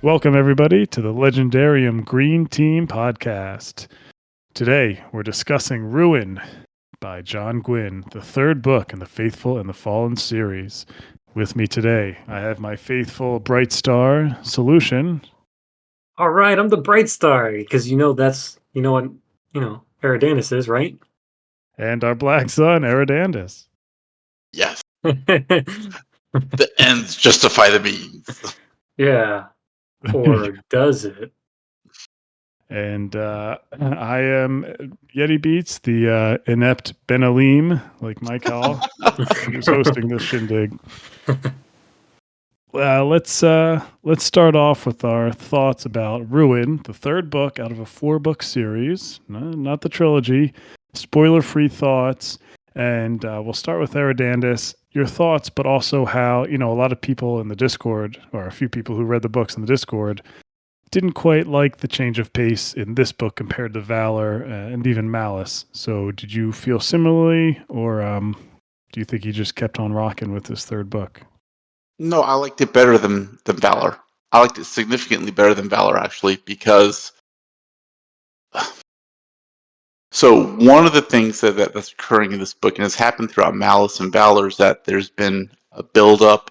Welcome, everybody, to the Legendarium Green Team podcast. Today, we're discussing Ruin by John Gwynne, the third book in the Faithful and the Fallen series. With me today, I have my faithful bright star, Soulution. All right, I'm the bright star because that's what Eradandis is, right? And our black sun, Eradandis. Yes. The ends justify the means. Yeah. Or does it? And I am Yettibeats, the inept Ben Alim, like Mike Hall, who's hosting this shindig. Let's start off with our thoughts about Ruin, the third book out of a 4-book series, not the trilogy. Spoiler-free thoughts, and we'll start with Eradandis. Your thoughts, but also how a lot of people in the Discord, or a few people who read the books in the Discord, didn't quite like the change of pace in this book compared to Valor and even Malice. So, did you feel similarly, or do you think he just kept on rocking with this third book? No, I liked it better than Valor. I liked it significantly better than Valor, actually, because... So, one of the things that's occurring in this book, and has happened throughout Malice and Valor, is that there's been a build-up,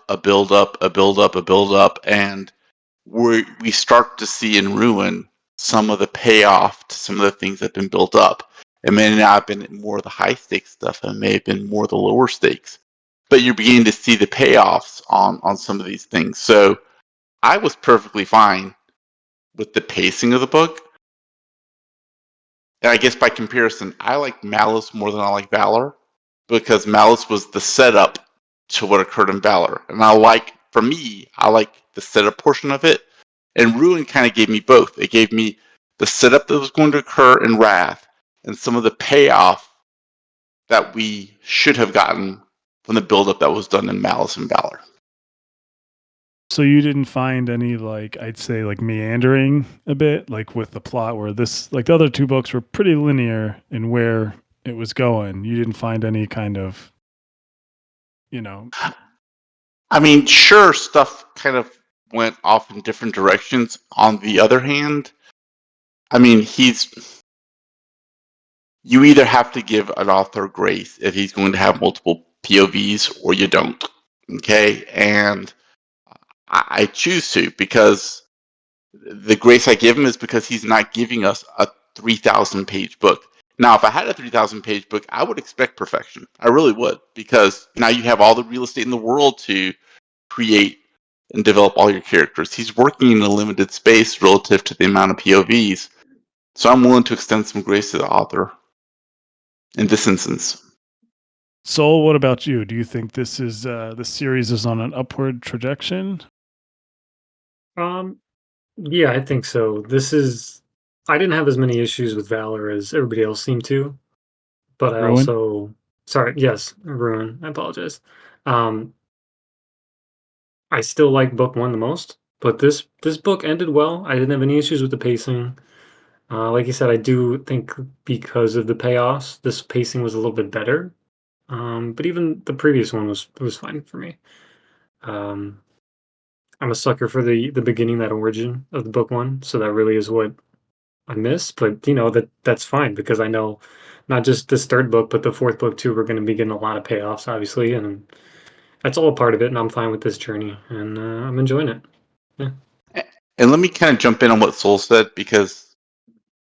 and we start to see in Ruin some of the payoff to some of the things that have been built up. It may not have been more of the high-stakes stuff, it may have been more of the lower stakes. But you're beginning to see the payoffs on some of these things. So I was perfectly fine with the pacing of the book. And I guess by comparison, I like Malice more than I like Valor, because Malice was the setup to what occurred in Valor. And I like the setup portion of it. And Ruin kind of gave me both. It gave me the setup that was going to occur in Wrath, and some of the payoff that we should have gotten from the buildup that was done in Malice and Valor. So you didn't find any, I'd say, meandering a bit, with the plot where this, the other 2 books were pretty linear in where it was going. You didn't find any kind of, I mean, sure, stuff kind of went off in different directions. On the other hand, I mean, you either have to give an author grace if he's going to have multiple POVs, or you don't. Okay? And I choose to, because the grace I give him is because he's not giving us a 3,000-page book. Now, if I had a 3,000-page book, I would expect perfection. I really would, because now you have all the real estate in the world to create and develop all your characters. He's working in a limited space relative to the amount of POVs. So I'm willing to extend some grace to the author in this instance. Soul, what about you? Do you think this series is on an upward trajectory? Yeah, I think so. I didn't have as many issues with Valor as everybody else seemed to, but I Ruin? also, sorry, yes, Ruin. I apologize. I still like book 1 the most, but this book ended well. I didn't have any issues with the pacing. Like you said, I do think because of the payoffs, this pacing was a little bit better. But even the previous one was fine for me. I'm a sucker for the beginning, that origin of the book 1, so that really is what I miss. But that's fine, because I know not just this third book, but the 4th book too, we're going to be getting a lot of payoffs, obviously, and that's all a part of it. And I'm fine with this journey, and I'm enjoying it. Yeah. And let me kind of jump in on what Soul said, because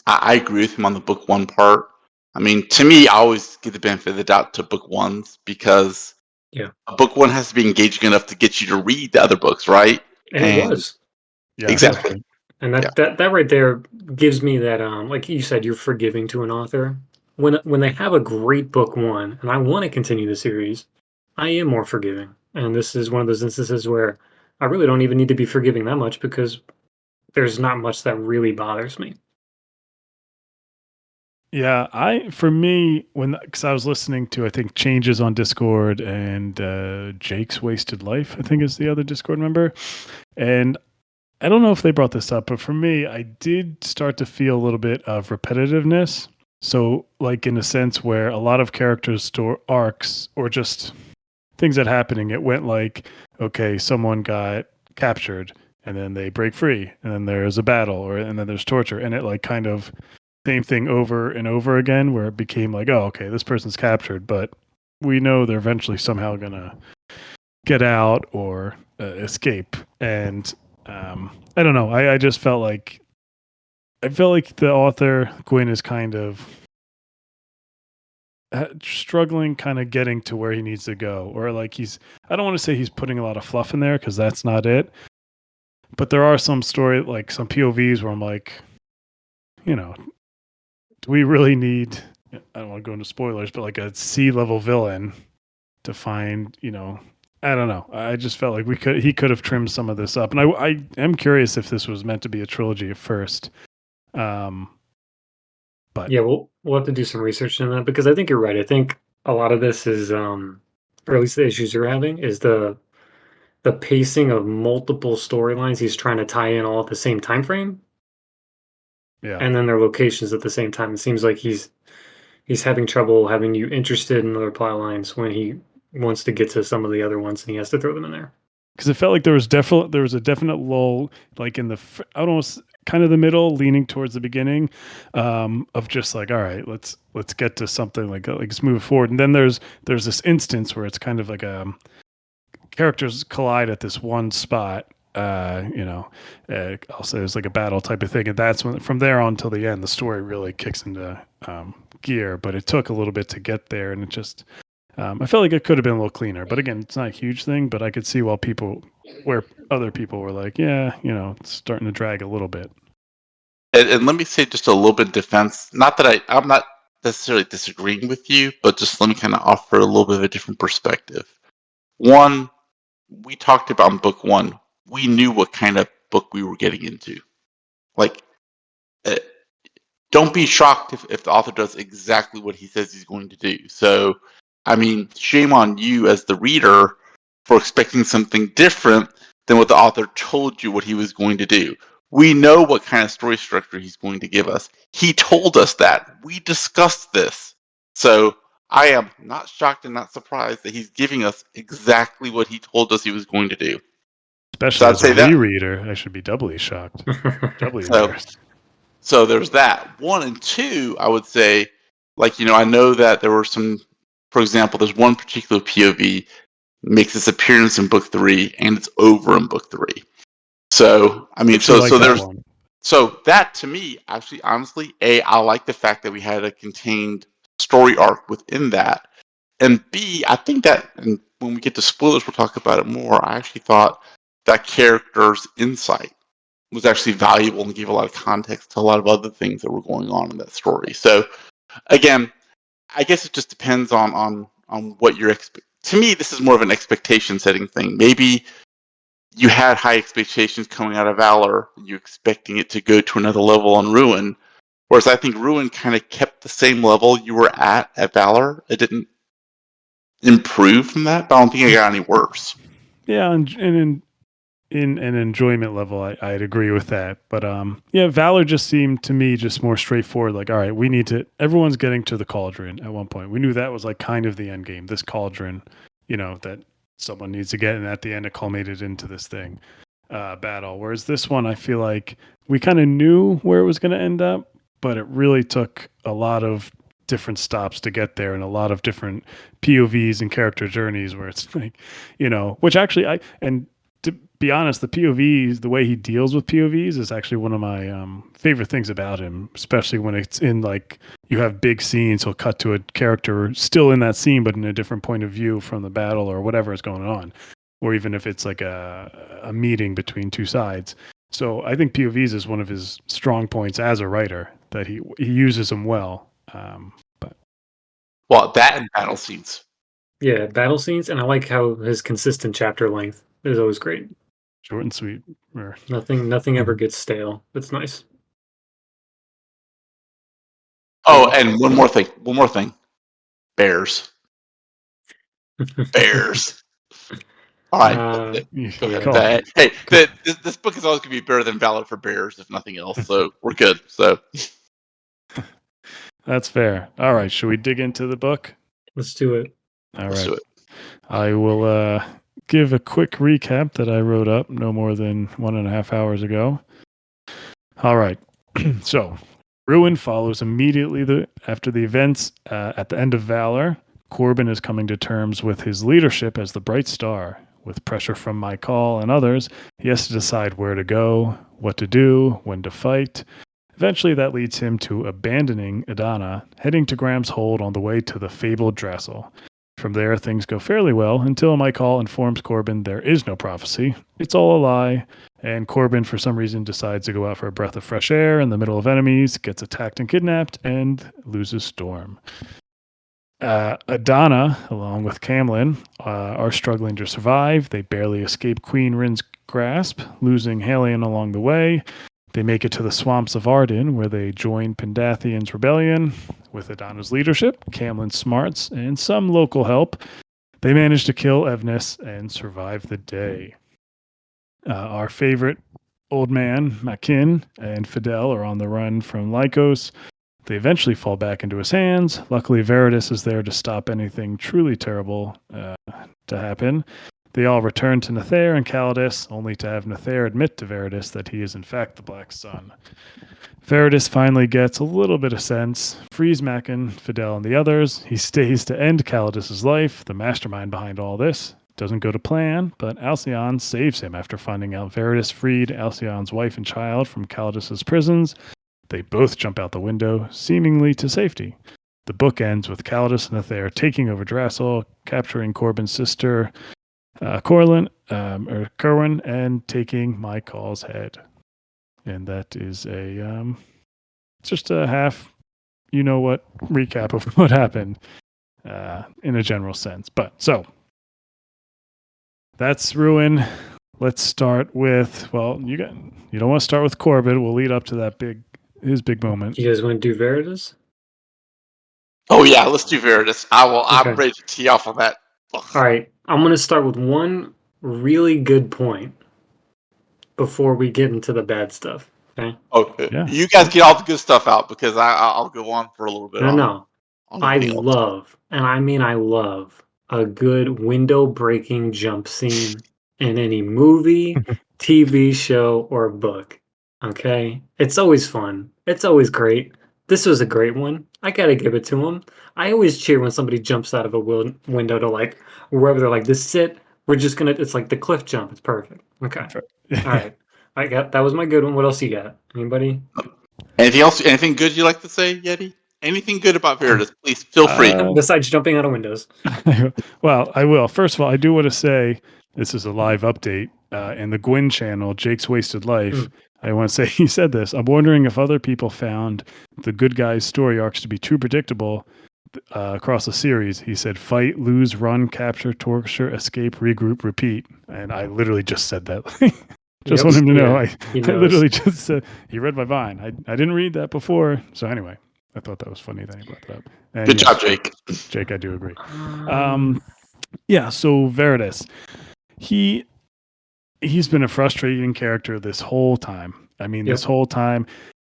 I agree with him on the book 1 part. I mean, to me, I always give the benefit of the doubt to book 1s, because a book 1 has to be engaging enough to get you to read the other books, right? And it was. Yeah, exactly. And that right there gives me that, like you said, you're forgiving to an author. When they have a great book 1 and I want to continue the series, I am more forgiving. And this is one of those instances where I really don't even need to be forgiving that much, because there's not much that really bothers me. Yeah, because I was listening to, I think, Changes on Discord and Jake's Wasted Life, I think is the other Discord member. And I don't know if they brought this up, but for me, I did start to feel a little bit of repetitiveness. So, in a sense where a lot of characters' arcs, or just things that happening, it went okay, someone got captured, and then they break free, and then there's a battle, and then there's torture, and it like kind of same thing over and over again, where it became like, oh, okay, this person's captured, but we know they're eventually somehow gonna get out or escape. And I don't know. I just felt like the author Gwynne is kind of struggling, kind of getting to where he needs to go, or like I don't want to say he's putting a lot of fluff in there because that's not it. But there are some like some POVs where I'm like, do we really need? I don't want to go into spoilers, but like a C-level villain to find, I don't know. I just felt like he could have trimmed some of this up. And I am curious if this was meant to be a trilogy at first. But yeah, we'll have to do some research on that, because I think you're right. I think a lot of this is, or at least the issues you're having, is the pacing of multiple storylines he's trying to tie in all at the same time frame, yeah, and then their locations at the same time. It seems like he's having trouble having you interested in other plot lines when he wants to get to some of the other ones, and he has to throw them in there. because it felt like there was a definite lull, like in the I don't know, kind of the middle, leaning towards the beginning, of just like, all right, let's get to something, like let's move forward. And then there's this instance where it's kind of like characters collide at this one spot. I'll say it's like a battle type of thing, and that's when from there on till the end, the story really kicks into gear. But it took a little bit to get there, and it just I felt like it could have been a little cleaner. But again, it's not a huge thing. But I could see where other people were like, yeah, it's starting to drag a little bit. And let me say just a little bit of defense. Not that I'm not necessarily disagreeing with you, but just let me kind of offer a little bit of a different perspective. One, we talked about in book one, we knew what kind of book we were getting into. Like, don't be shocked if the author does exactly what he says he's going to do. So, I mean, shame on you as the reader for expecting something different than what the author told you what he was going to do. We know what kind of story structure he's going to give us. He told us that. We discussed this. So I am not shocked and not surprised that he's giving us exactly what he told us he was going to do. Especially as a rereader, I should be doubly shocked, doubly embarrassed. So there's that. One and two, I would say, like, I know that there were some, for example, there's one particular POV makes its appearance in book 3 and it's over in book 3. So, I mean, so that to me, actually, honestly, I like the fact that we had a contained story arc within that. And B, I think that, and when we get to spoilers, we'll talk about it more. I actually thought that character's insight was actually valuable and gave a lot of context to a lot of other things that were going on in that story. So, again, I guess it just depends on what your to me, this is more of an expectation setting thing. Maybe you had high expectations coming out of Valor, you expecting it to go to another level on Ruin, whereas I think Ruin kind of kept the same level you were at Valor. It didn't improve from that, but I don't think it got any worse. Yeah, and in an enjoyment level, I'd agree with that. But yeah, Valor just seemed to me just more straightforward. Like, all right, everyone's getting to the cauldron at one point. We knew that was like kind of the end game, this cauldron, that someone needs to get, and at the end it culminated into this thing, battle. Whereas this one, I feel like we kind of knew where it was going to end up, but it really took a lot of different stops to get there, and a lot of different POVs and character journeys where it's like, which actually to be honest, the POVs, the way he deals with POVs is actually one of my favorite things about him, especially when it's in like, you have big scenes, he'll cut to a character still in that scene, but in a different point of view from the battle or whatever is going on. Or even if it's like a meeting between two sides. So I think POVs is one of his strong points as a writer, that he uses them well. Well, that and battle scenes. Yeah, battle scenes, and I like how his consistent chapter length is always great. Short and sweet. Nothing ever gets stale. It's nice. Oh, and one more thing. Bears. Bears. All right. Go ahead. Hey, this book is always going to be better than Valor for Bears, if nothing else. So we're good. So that's fair. All right. Should we dig into the book? Let's do it. All right. I will give a quick recap that I wrote up no more than 1.5 hours ago. All right. So, Ruin follows immediately after the events at the end of Valor. Corbin is coming to terms with his leadership as the Bright Star. With pressure from Michael and others, he has to decide where to go, what to do, when to fight. Eventually, that leads him to abandoning Adana, heading to Graham's hold on the way to the fabled Drassel. From there, things go fairly well until Michael informs Corbin there is no prophecy. It's all a lie. And Corbin, for some reason, decides to go out for a breath of fresh air in the middle of enemies, gets attacked and kidnapped, and loses Storm. Adana, along with Camlin, are struggling to survive. They barely escape Queen Rin's grasp, losing Halion along the way. They make it to the swamps of Arden, where they join Pendathian's rebellion. With Adana's leadership, Camlin's smarts, and some local help, they manage to kill Evnis and survive the day. Our favorite old man, Makin, and Fidel are on the run from Lycos. They eventually fall back into his hands. Luckily, Veridus is there to stop anything truly terrible to happen. They all return to Nether and Calidus, only to have Nether admit to Veridus that he is in fact the Black Sun. Veridus finally gets a little bit of sense, frees Makin, Fidel, and the others. He stays to end Calidus's life, the mastermind behind all this. Doesn't go to plan, but Alcyon saves him after finding out Veridus freed Alcyon's wife and child from Calidus's prisons. They both jump out the window, seemingly to safety. The book ends with Calidus and Nether taking over Drassel, capturing Corbin's sister, Corwin, and taking Michael's head. And that is just a half, recap of what happened in a general sense. But so that's Ruin. Let's start with you don't want to start with Corbin. We'll lead up to his big moment. You guys want to do Veridus? Oh yeah, let's do Veridus. I'm Okay. ready to tee off on that. All right. I'm going to start with one really good point before we get into the bad stuff. Okay. Okay. Yeah. You guys get all the good stuff out because I'll go on for a little bit. No. On I everything else. love, and I mean I love, a good window-breaking jump scene in any movie, TV show, or book. Okay? It's always fun. It's always great. This was a great one. I gotta give it to him. I always cheer when somebody jumps out of a window to wherever they're like, this is it. We're just gonna, it's like the cliff jump. It's perfect. Okay. All right. That was my good one. What else you got? Anybody? Anything else? Anything good you like to say, Yeti? Anything good about Veridus? Please feel free. Besides jumping out of windows. Well, I will. First of all, I do want to say this is a live update in the Gwynne channel, Jake's Wasted Life. I want to say he said this. I'm wondering if other people found the good guys' story arcs to be too predictable across the series. He said, fight, lose, run, capture, torture, escape, regroup, repeat. And I literally just said that. Just want him to know. I literally just said, he read my Vine. I didn't read that before. So anyway, I thought that was funny that he brought that up. And Good job, Jake. Jake, I do agree. Yeah, so Veridus. He's been a frustrating character this whole time. I mean, this whole time.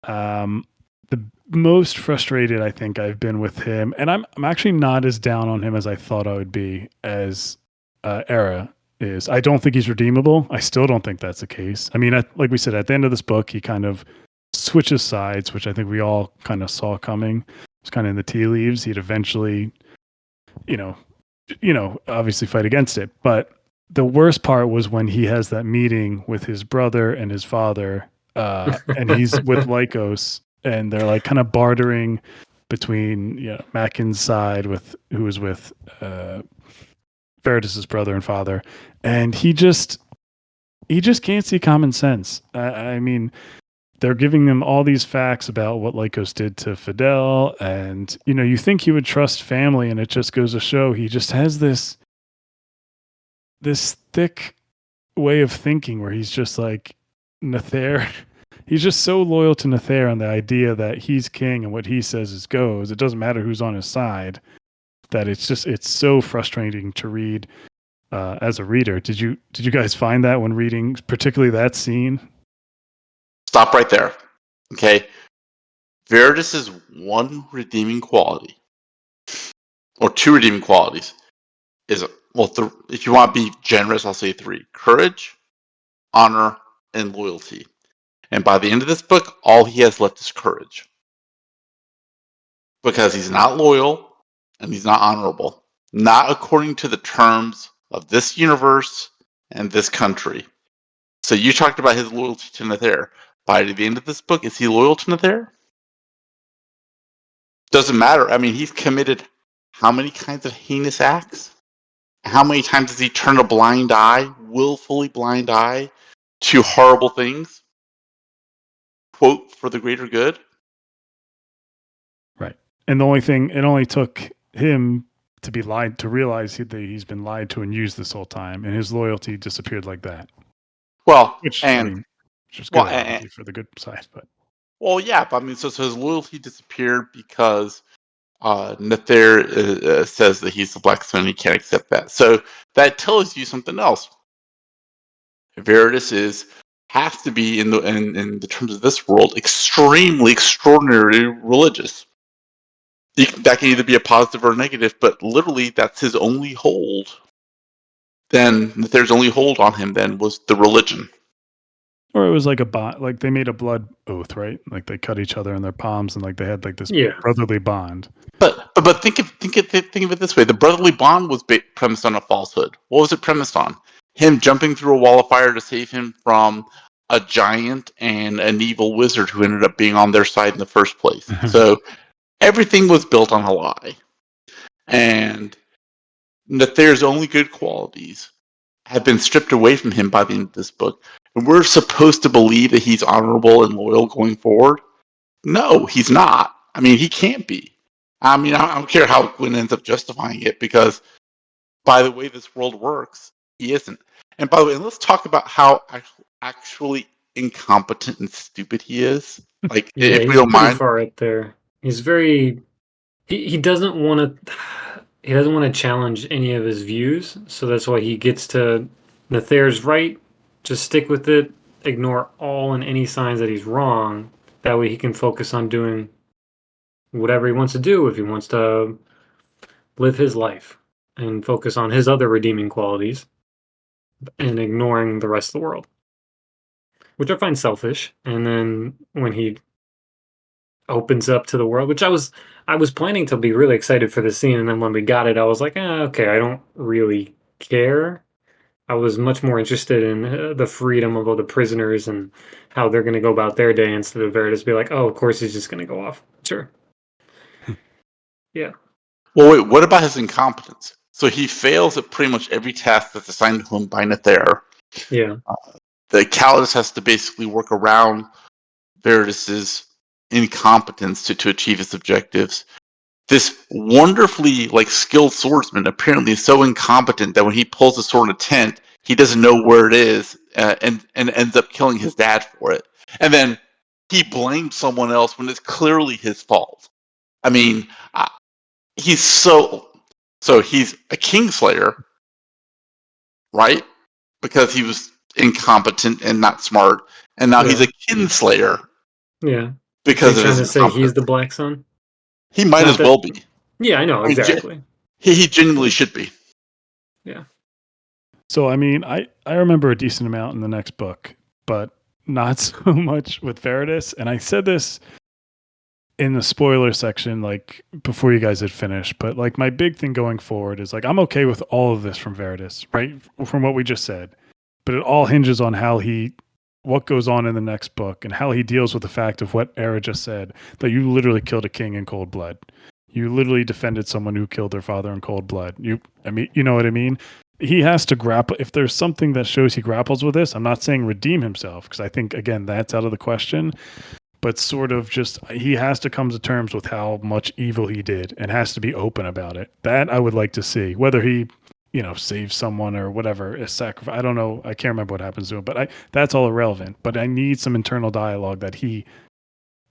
The most frustrated I think I've been with him, and I'm actually not as down on him as I thought I would be as Era is. I don't think he's redeemable. I still don't think that's the case. I mean, like we said, at the end of this book, he kind of switches sides, which I think we all kind of saw coming. It's kind of in the tea leaves. He'd eventually, obviously fight against it. But the worst part was when he has that meeting with his brother and his father, and he's with Lycos, and they're like kind of bartering between Makin's side who was with Veridus's brother and father, and he just can't see common sense. I mean, they're giving them all these facts about what Lycos did to Fidel, and you think he would trust family, and it just goes to show he just has this thick way of thinking where he's just like Nether. He's just so loyal to Nether on the idea that he's king and what he says goes. It doesn't matter who's on his side. That it's so frustrating to read as a reader. Did you guys find that when reading, particularly that scene? Stop right there. Okay. Veridus' one redeeming quality, or two redeeming qualities, is if you want to be generous, I'll say 3: courage, honor, and loyalty. And by the end of this book, all he has left is courage. Because he's not loyal and he's not honorable. Not according to the terms of this universe and this country. So you talked about his loyalty to Nether. By the end of this book, is he loyal to Nether? Doesn't matter. I mean, he's committed how many kinds of heinous acts? How many times does he turn a blind eye, willfully blind eye, to horrible things? Quote, for the greater good? Right. And the only thing, it only took him to be lied, to realize that he's been lied to and used this whole time, and his loyalty disappeared like that. Well, Which, and I mean, just well, good, obviously, for the good side. But well, yeah, but I mean, so his loyalty disappeared because Nether says that he's the blacksmith and he can't accept that. So that tells you something else. Veritas has to be in the terms of this world extremely extraordinarily religious. That can either be a positive or a negative, but literally that's his only hold. Then Nether's only hold on him then was the religion. or it was like a bond, like they made a blood oath, right? Like they cut each other in their palms, and like they had like this brotherly bond. But think of it this way: the brotherly bond was premised on a falsehood. What was it premised on? Him jumping through a wall of fire to save him from a giant and an evil wizard who ended up being on their side in the first place. So everything was built on a lie, and Nether's only good qualities have been stripped away from him by the end of this book. And we're supposed to believe that he's honorable and loyal going forward. No, he's not. I mean, he can't be. I mean, I don't care how Gwynne ends up justifying it, because by the way this world works, he isn't. And by the way, let's talk about how actually incompetent and stupid he is. Like, Yeah, if we he's don't pretty mind. far up there. He's very. He doesn't want to. He doesn't want to challenge any of his views, so that's why he gets to Nether's right. Just stick with it. Ignore all and any signs that he's wrong. That way he can focus on doing whatever he wants to do. If he wants to live his life and focus on his other redeeming qualities, and ignoring the rest of the world, which I find selfish. And then when he opens up to the world, which I was planning to be really excited for the scene, and then when we got it, I was like, okay, I don't really care. I was much more interested in the freedom of all the prisoners and how they're going to go about their day, instead of Veritas be like, oh, of course he's just going to go off. Sure. Yeah. Well, wait, what about his incompetence? So he fails at pretty much every task that's assigned to him by Nether. Yeah. The Calidus has to basically work around Veritas's incompetence to achieve his objectives. This wonderfully skilled swordsman apparently is so incompetent that when he pulls a sword in a tent, he doesn't know where it is, and ends up killing his dad for it. And then he blames someone else when it's clearly his fault. I mean, he's so he's a kingslayer, right? Because he was incompetent and not smart, and now he's a kinslayer. Yeah. Because of trying his to say he's the Black Sun? He might as well be. Yeah, I know, exactly. He genuinely should be. Yeah. So, I mean, I remember a decent amount in the next book, but not so much with Veritas. And I said this in the spoiler section, like before you guys had finished, but like my big thing going forward is like, I'm okay with all of this from Veritas, right? From what we just said, but it all hinges on what goes on in the next book and how he deals with the fact of what Era just said, that you literally killed a king in cold blood. You literally defended someone who killed their father in cold blood. You know what I mean? He has to grapple. If there's something that shows he grapples with this, I'm not saying redeem himself, because I think, again, that's out of the question, but sort of just, he has to come to terms with how much evil he did and has to be open about it. That I would like to see, whether he, saves someone or whatever, is sacrifice. I don't know. I can't remember what happens to him, but that's all irrelevant. But I need some internal dialogue that he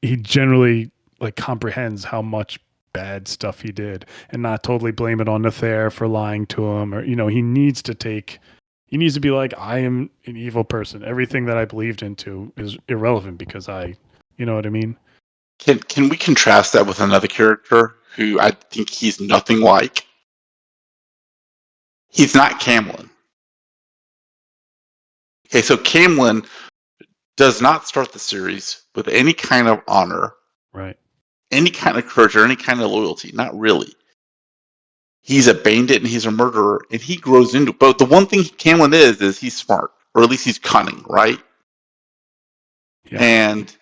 generally comprehends how much bad stuff he did, and not totally blame it on Nether for lying to him, or he needs to be like, I am an evil person. Everything that I believed into is irrelevant because you know what I mean? Can we contrast that with another character who I think he's nothing like? He's not Camlin. Okay, so Camlin does not start the series with any kind of honor, Right. any kind of courage, or any kind of loyalty. Not really. He's a bandit and he's a murderer, and he grows into. But the one thing Camlin is he's smart, or at least he's cunning, right? Yeah. And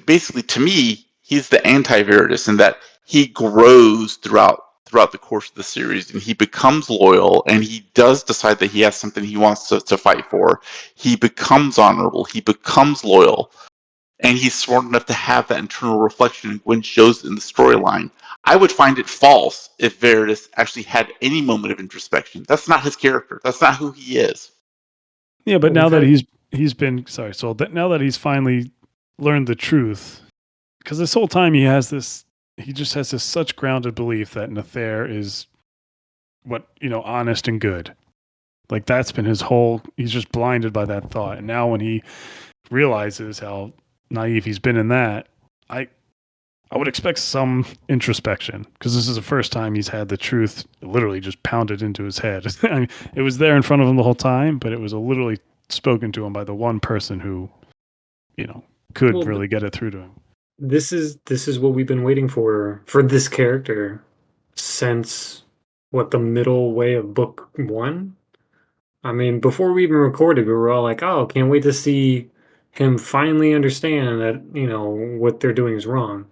basically, to me, he's the anti-Veritas in that he grows throughout the course of the series, and he becomes loyal, and he does decide that he has something he wants to fight for. He becomes honorable. He becomes loyal. And he's smart enough to have that internal reflection, and Gwynne shows it in the storyline. I would find it false if Veritas actually had any moment of introspection. That's not his character. That's not who he is. Yeah, but Well, now that we've he's been sorry, so that now that he's finally learned the truth, because this whole time he just has this such grounded belief that Nether is honest and good. Like that's been he's just blinded by that thought. And now when he realizes how naive he's been in that, I would expect some introspection, because this is the first time he's had the truth literally just pounded into his head. I mean, it was there in front of him the whole time, but it was literally spoken to him by the one person who, could well, really get it through to him. this is what we've been waiting for this character since the middle way of book 1. I mean, before we even recorded, we were all like, "Oh, can't wait to see him finally understand that what they're doing is wrong."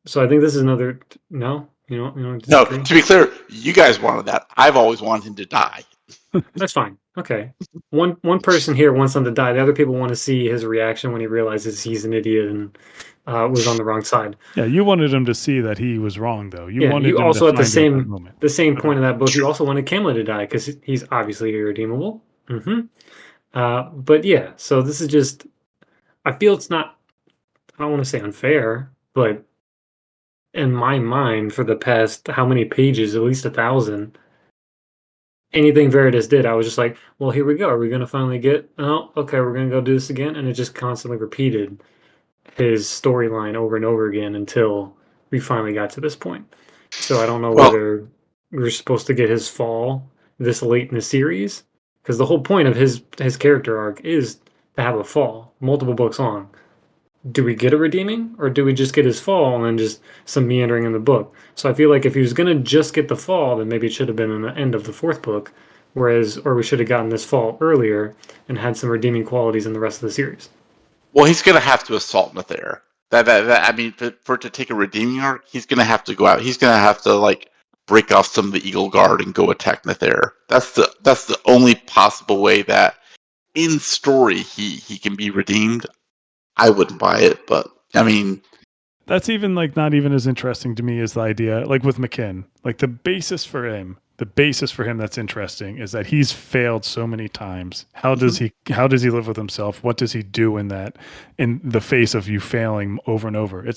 So I think this is another. No, you don't No, disagree. to be clear, you guys wanted that. I've always wanted him to die. That's fine. Okay, one person here wants him to die. The other people want to see his reaction when he realizes he's an idiot and was on the wrong side. Yeah, you wanted him to see that he was wrong, though. You Yeah, wanted you him to also at find it at that moment. the same point in that book, you also wanted Camlin to die because he's obviously irredeemable. But yeah, so this is just. I feel it's not. I don't want to say unfair, but in my mind, for the past how many pages, at least 1,000, anything Veritas did, I was just like, well, here we go. Are we going to finally get? Oh, okay, we're going to go do this again, and it just constantly repeated his storyline over and over again until we finally got to this point. So I don't know Well, whether we're supposed to get his fall this late in the series, because the whole point of his character arc is to have a fall, multiple books long. Do we get a redeeming, or do we just get his fall and then just some meandering in the book? So I feel like if he was gonna just get the fall, then maybe it should have been in the end of the 4th book, or we should have gotten this fall earlier and had some redeeming qualities in the rest of the series. well, he's going to have to assault Nether. I mean, for it to take a redeeming arc, he's going to have to go out. He's going to have to break off some of the Eagle Guard and go attack Nether. That's the only possible way that in story he can be redeemed. I wouldn't buy it, but I mean, That's even not even as interesting to me as the idea, like with McKinn. Like the basis for him that's interesting is that he's failed so many times. How does he live with himself? What does he do in the face of you failing over and over?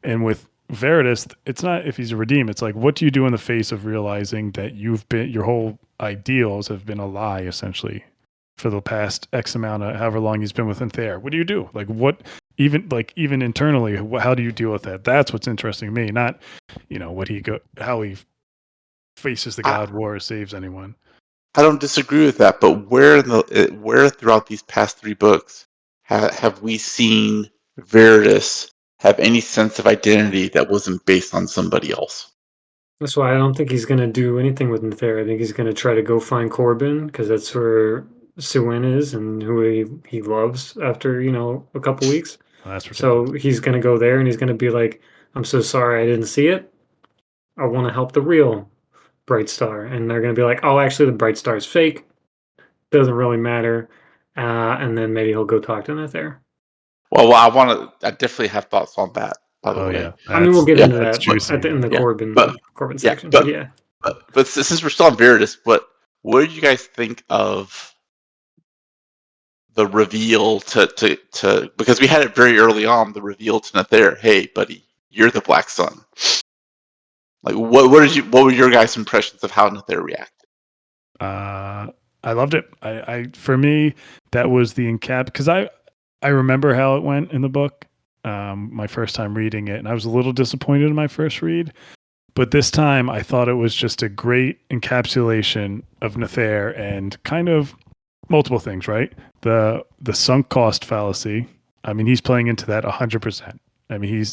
And with Veritas, it's not if he's a redeem, it's like, what do you do in the face of realizing that your whole ideals have been a lie essentially for the past X amount of however long he's been with Nether? What do you do? Like what? Even internally, how do you deal with that? That's what's interesting to me, not how he faces the God War or saves anyone. I don't disagree with that. But where throughout these past 3 books have we seen Veritas have any sense of identity that wasn't based on somebody else? That's why I don't think he's gonna do anything with Nether. I think he's gonna try to go find Corbin because that's where Suen is and who he loves after a couple weeks. Well, that's So ridiculous. he's gonna go there and he's gonna be like, "I'm so sorry I didn't see it. I want to help the real Bright Star," and they're gonna be like, "Oh, actually, the Bright Star is fake. Doesn't really matter." And then maybe he'll go talk to Nether. Well, I definitely have thoughts on that. By the Oh way, yeah, I mean, we'll get into that's that juicy. in the yeah, Corbin yeah, section, but yeah. but since we're still on Veritas, what did you guys think of the reveal to because we had it very early on, the reveal to Nether, hey buddy, you're the Black Sun. Like what were your guys' impressions of how Nether reacted? I loved it. I for me that was the because I remember how it went in the book. My first time reading it, and I was a little disappointed in my first read. But this time I thought it was just a great encapsulation of Nether and kind of multiple things, right? The sunk cost fallacy. I mean, he's playing into that 100%. I mean,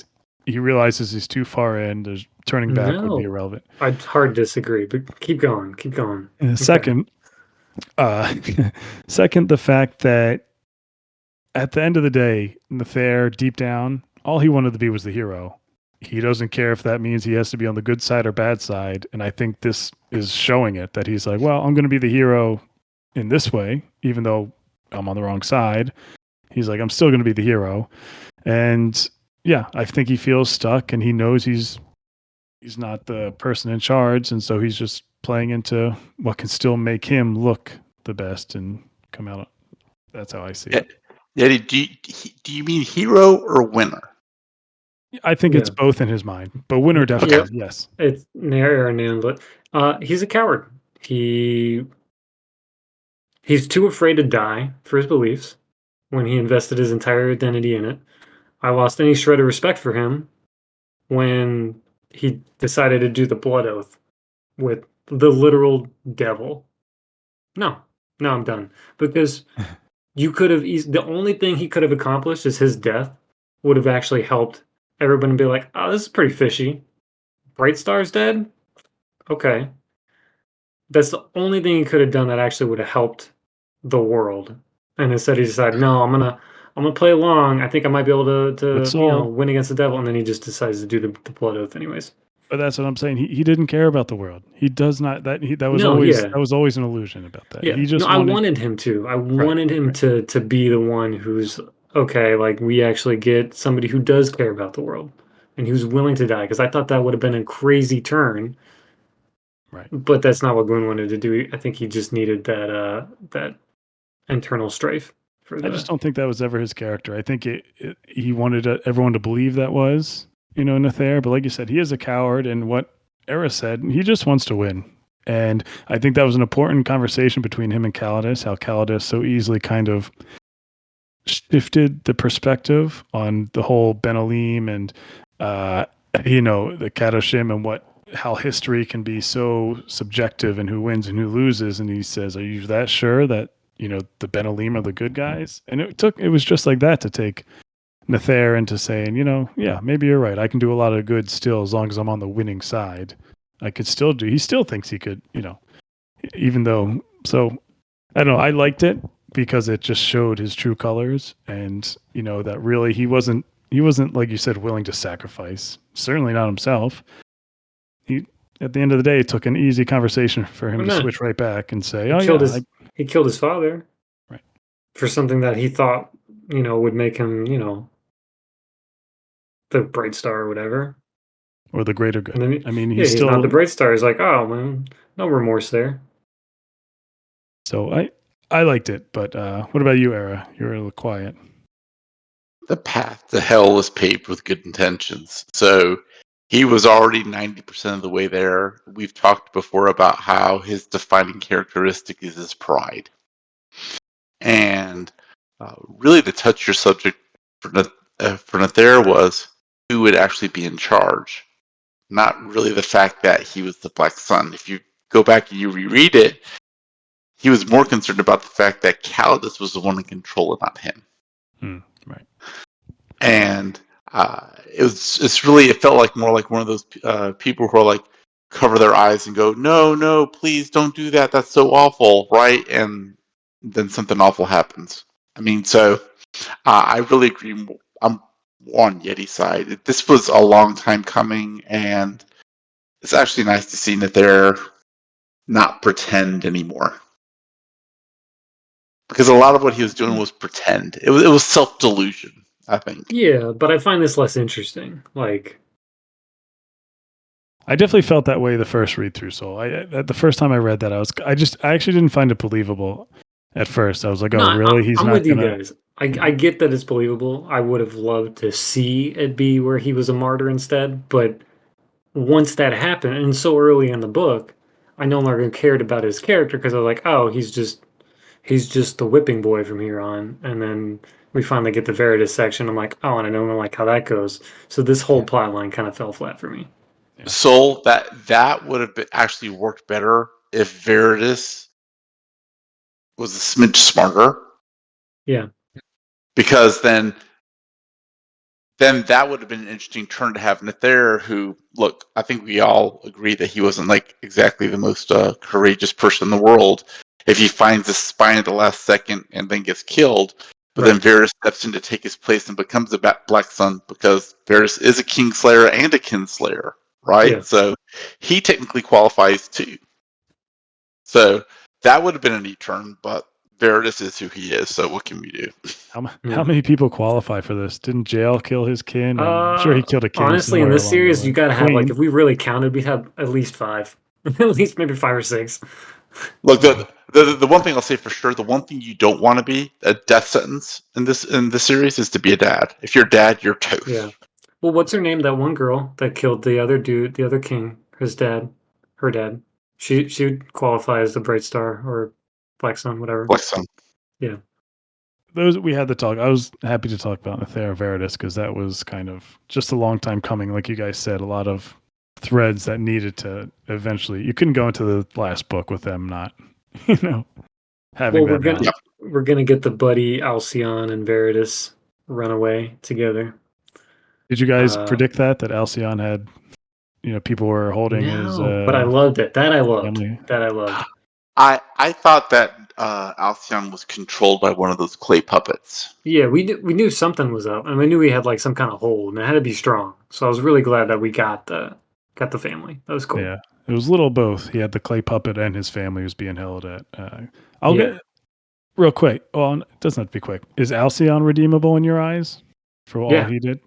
he realizes he's too far in. There's turning back would be No, irrelevant. I'd hard disagree, but keep going, keep going. And Okay. second, second, the fact that at the end of the day, Nether, deep down, all he wanted to be was the hero. He doesn't care if that means he has to be on the good side or bad side. And I think this is showing it that he's like, well, I'm going to be the hero in this way, even though I'm on the wrong side. He's like, I'm still going to be the hero. And yeah, I think he feels stuck and he knows he's not the person in charge. And so he's just playing into what can still make him look the best and come out. That's how I see it. Yeti, do you mean hero or winner? I think it's both in his mind, but winner definitely, yes. It's Eradandis, but he's a coward. He's too afraid to die for his beliefs when he invested his entire identity in it. I lost any shred of respect for him when he decided to do the blood oath with the literal devil. No, I'm done. Because you could have the only thing he could have accomplished is his death would have actually helped everyone be like, oh, this is pretty fishy. Bright Star's dead? Okay. That's the only thing he could have done that actually would have helped the world. And instead he decided, no, I'm gonna play along. I think I might be able to win against the devil, and then he just decides to do the blood oath anyways. But that's what I'm saying. He didn't care about the world. He does not. That was always an illusion about that. Yeah. He just I wanted him to. I wanted him to be the one who's okay. Like we actually get somebody who does care about the world and who's willing to die. Because I thought that would have been a crazy turn. Right. But that's not what Gwynne wanted to do. I think he just needed that internal strife. I just don't think that was ever his character. I think he wanted everyone to believe that was, Nether. But like you said, he is a coward. And what Era said, he just wants to win. And I think that was an important conversation between him and Calidus, how Calidus so easily kind of shifted the perspective on the whole Benalim and, the Kadoshim and how history can be so subjective and who wins and who loses. And he says, are you that sure that, the Benalim are the good guys? And it was just like that to take Nether into saying, yeah, maybe you're right. I can do a lot of good still as long as I'm on the winning side. I could still do. He still thinks he could, even though. So I don't know. I liked it because it just showed his true colors, and that really he wasn't like you said willing to sacrifice. Certainly not himself. He at the end of the day it took an easy conversation for him to switch right back and say, he killed his father, right, for something that he thought would make him the Bright Star or whatever. Or the greater good. Then I mean, he's not the Bright Star. He's like, oh man, no remorse there. So I liked it, but what about you, Era? You're a little quiet. The path to hell is paved with good intentions. So he was already 90% of the way there. We've talked before about how his defining characteristic is his pride. And really to touch your subject for Nether was who would actually be in charge. Not really the fact that he was the Black Sun. If you go back and you reread it, he was more concerned about the fact that Calidus was the one in control and not him. Right. And it felt like more like one of those people who are like cover their eyes and go, no, please don't do that. That's so awful, right? And then something awful happens. I mean, so I really agree. I'm on Yeti's side. This was a long time coming, and it's actually nice to see that they're not pretend anymore. Because a lot of what he was doing was pretend. It was self-delusion, I think. Yeah, but I find this less interesting. Like, I definitely felt that way the first read through. So the first time I read that, I actually didn't find it believable at first. I was like, really? I'm with you guys. I get that it's believable. I would have loved to see it be where he was a martyr instead. But once that happened, and so early in the book, I no longer cared about his character because I was like, oh, he's just the whipping boy from here on. And then we finally get the Veritas section. I'm like, oh, and I don't know like how that goes. So this whole plot line kind of fell flat for me. Yeah. Soul, that would have actually worked better if Veritas was a smidge smarter, Yeah. because then that would have been an interesting turn to have Nether, who, look, I think we all agree that he wasn't like exactly the most courageous person in the world. If he finds the spine at the last second and then gets killed, but then Right. Varys steps in to take his place and becomes a Black Sun, because Varys is a Kingslayer and a Kinslayer, right? Yeah. So he technically qualifies too. So that would have been a neat turn, but Veritas is who he is, so what can we do? How Yeah. many people qualify for this? Didn't Jail kill his kin? And I'm sure he killed a king Honestly, in somewhere this along the series, way. you got to have, like, Queen. if we really counted, we'd have at least 5, at least maybe 5 or 6. Look, the one thing I'll say for sure, the one thing you don't want to be a death sentence in this series is to be a dad. If you're a dad, you're toast. Yeah. Well, what's her name? That one girl that killed the other dude, the other king, his dad, her dad. She would qualify as the Bright Star or Black Sun, whatever. Black Sun. Yeah. Those we had the talk. I was happy to talk about Nether Veritas because that was kind of just a long time coming. Like you guys said, a lot of threads that needed to eventually. You couldn't go into the last book with them not, having Well, that out. we're gonna get the buddy Alcyon and Veritas run away together. Did you guys predict that Alcyon had, people were holding his No, but I loved it. That I loved. family? That I loved. I thought that Alcyon was controlled by one of those clay puppets. Yeah, we knew something was up, and we knew we had like some kind of hold, and it had to be strong. So I was really glad that we got the family. That was cool. Yeah, it was a little both. He had the clay puppet and his family was being held at. I'll Yeah. get real quick. Well, it doesn't have to be quick. Is Alcyon redeemable in your eyes for all Yeah. he did?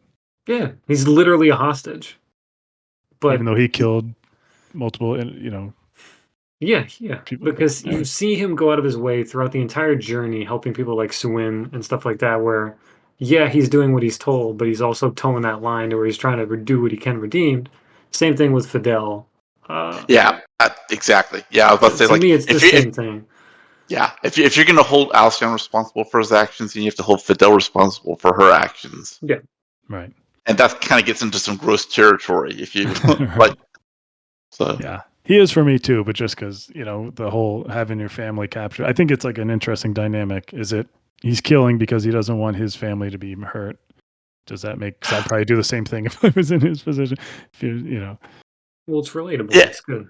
Yeah, he's literally a hostage. But Even though he killed multiple, yeah, people. because you see him go out of his way throughout the entire journey, helping people like Swin and stuff like that. Where, yeah, he's doing what he's told, but he's also towing that line to where he's trying to do what he can redeem. Same thing with Fidel. Yeah, exactly. Yeah, I was about to say, To like, me, it's the same thing. Yeah, if you're going to hold Alcyon responsible for his actions, then you have to hold Fidel responsible for her actions. Yeah, right. And that kind of gets into some gross territory if you Right. like. So Yeah, he is for me too. But just because the whole having your family captured, I think it's like an interesting dynamic. Is it he's killing because he doesn't want his family to be hurt? Does that make? Because I'd probably do the same thing if I was in his position. If well, it's relatable. Yeah. It's good.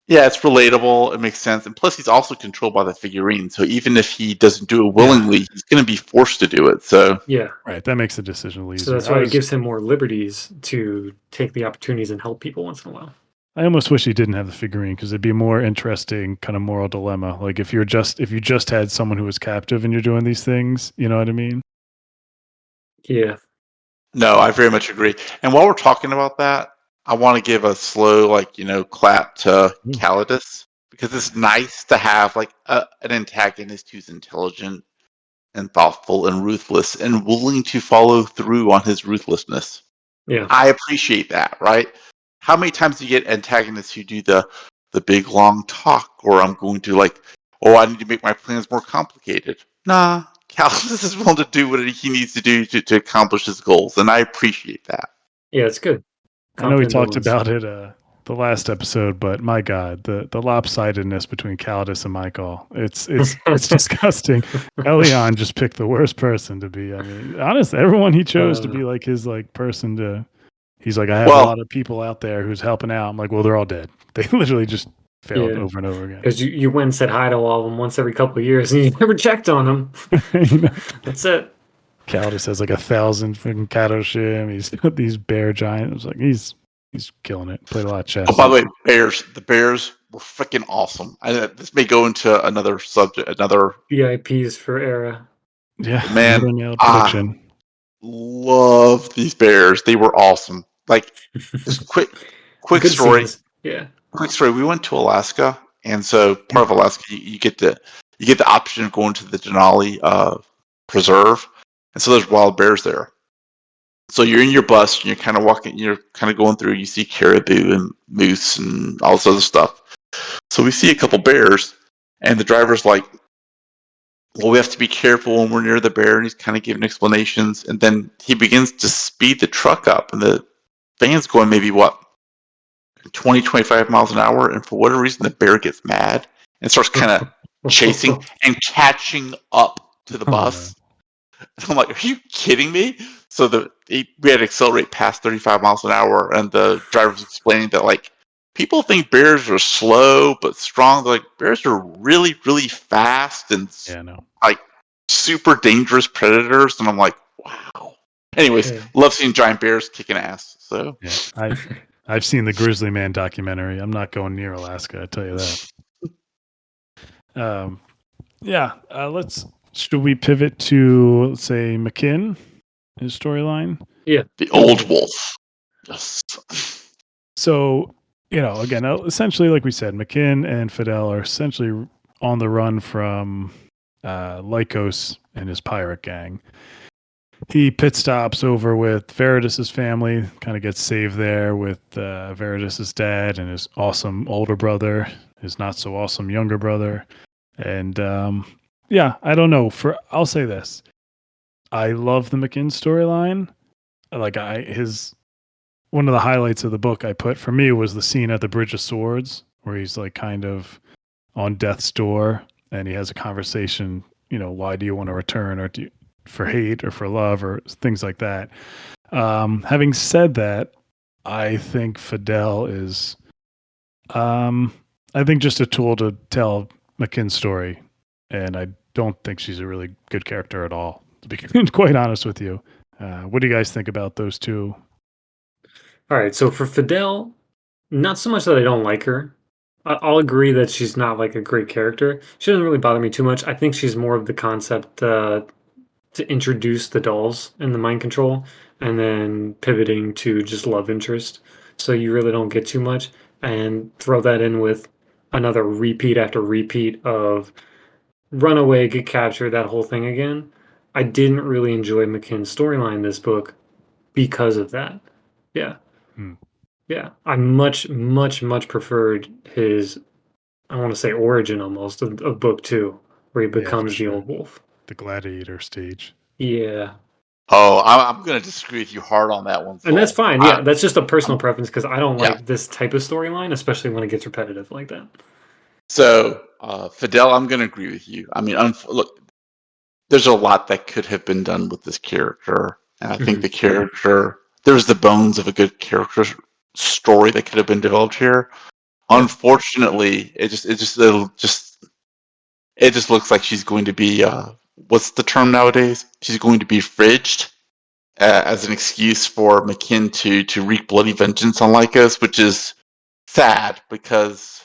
Yeah, it's relatable. It makes sense, and plus, he's also controlled by the figurine. So even if he doesn't do it willingly, he's going to be forced to do it. So Yeah, right, that makes the decision a little easier. so that's why it gives him more liberties to take the opportunities and help people once in a while. I almost wish he didn't have the figurine because it'd be a more interesting kind of moral dilemma. Like if you just had someone who was captive and you're doing these things, you know what I mean? Yeah. no, I very much agree. And while we're talking about that, I want to give a slow, clap to Calidus, because it's nice to have like an antagonist who's intelligent and thoughtful and ruthless and willing to follow through on his ruthlessness. Yeah. I appreciate that, right? How many times do you get antagonists who do the big long talk, or I'm going to I need to make my plans more complicated? Nah, Calidus is willing to do what he needs to do to accomplish his goals, and I appreciate that. Yeah, it's good. I know we Confident talked villains. about it the last episode, but my God, the lopsidedness between Calidus and Michael, it's disgusting. Elion just picked the worst person to be. I mean, honestly, everyone he chose to be like his person to. He's like, I have a lot of people out there who's helping out. I'm like, well, they're all dead. They literally just failed over and over again. Because you went and said hi to all of them once every couple of years, and you never checked on them. That's it. Calidus has like 1,000 freaking Kadoshim. He's got these bear giants. Like he's killing it. Played a lot of chess. Oh, by the way, the Bears were freaking awesome. This may go into another subject, another VIPs for Era. Yeah, man. Prediction. Love these Bears. They were awesome. Like, just quick Good story. scenes. Yeah. Quick story. We went to Alaska, and so part of Alaska, you get the option of going to the Denali Preserve, and so there's wild bears there. So you're in your bus, and you're kind of walking, you're kind of going through. You see caribou and moose and all this other stuff. So we see a couple bears, and the driver's like, well, we have to be careful when we're near the bear, and he's kind of giving explanations, and then he begins to speed the truck up, and the van's going maybe 20, 25 miles an hour, and for whatever reason, the bear gets mad and starts kind of chasing and catching up to the Oh, bus. And I'm like, are you kidding me? So we had to accelerate past 35 miles an hour, and the driver was explaining that, like, people think bears are slow but strong. They're like, bears are really, really fast and yeah, no. like super dangerous predators. And I'm like, wow. Anyways, Yeah. love seeing giant bears kicking ass. So Yeah, I've seen the Grizzly Man documentary. I'm not going near Alaska, I tell you that. Yeah, should we pivot to, let's say, McKinn, his storyline? Yeah. the old wolf. Yes. So, again, essentially, like we said, McKinn and Fidel are essentially on the run from Lycos and his pirate gang. He pit stops over with Veridus's family, kind of gets saved there with Veridus's dad and his awesome older brother, his not so awesome younger brother. And yeah, I don't know. I'll say this. I love the McKinn storyline. Like one of the highlights of the book I put for me was the scene at the Bridge of Swords where he's like kind of on death's door and he has a conversation, why do you want to return, or for hate or for love or things like that. Having said that, I think Fidel is I think just a tool to tell McKinn's story, and I don't think she's a really good character at all, to be quite honest with you. What do you guys think about those two? All right. So for Fidel, not so much that I don't like her. I'll agree that she's not like a great character. She doesn't really bother me too much. I think she's more of the concept to introduce the dolls and the mind control, and then pivoting to just love interest. So you really don't get too much, and throw that in with another repeat after repeat of run away, get captured, that whole thing again. I didn't really enjoy McKinn's storyline this book because of that. Yeah. Hmm. Yeah. I much, much, much preferred his, I want to say origin almost of book two, where he Yeah, for becomes the sure. old wolf. The gladiator stage. Yeah. Oh, I'm going to disagree with you hard on that one, And that's Soul. fine. Yeah. That's just a personal I'm- preference because I don't yeah. like this type of storyline, especially when it gets repetitive like that. So, Fidel, I'm going to agree with you. I mean, look, there's a lot that could have been done with this character, and I think Mhm. the character, there's the bones of a good character story that could have been developed here. Yeah. Unfortunately, it just looks like she's going to be what's the term nowadays? She's going to be fridged as an excuse for McKinn to wreak bloody vengeance on Lycos, which is sad because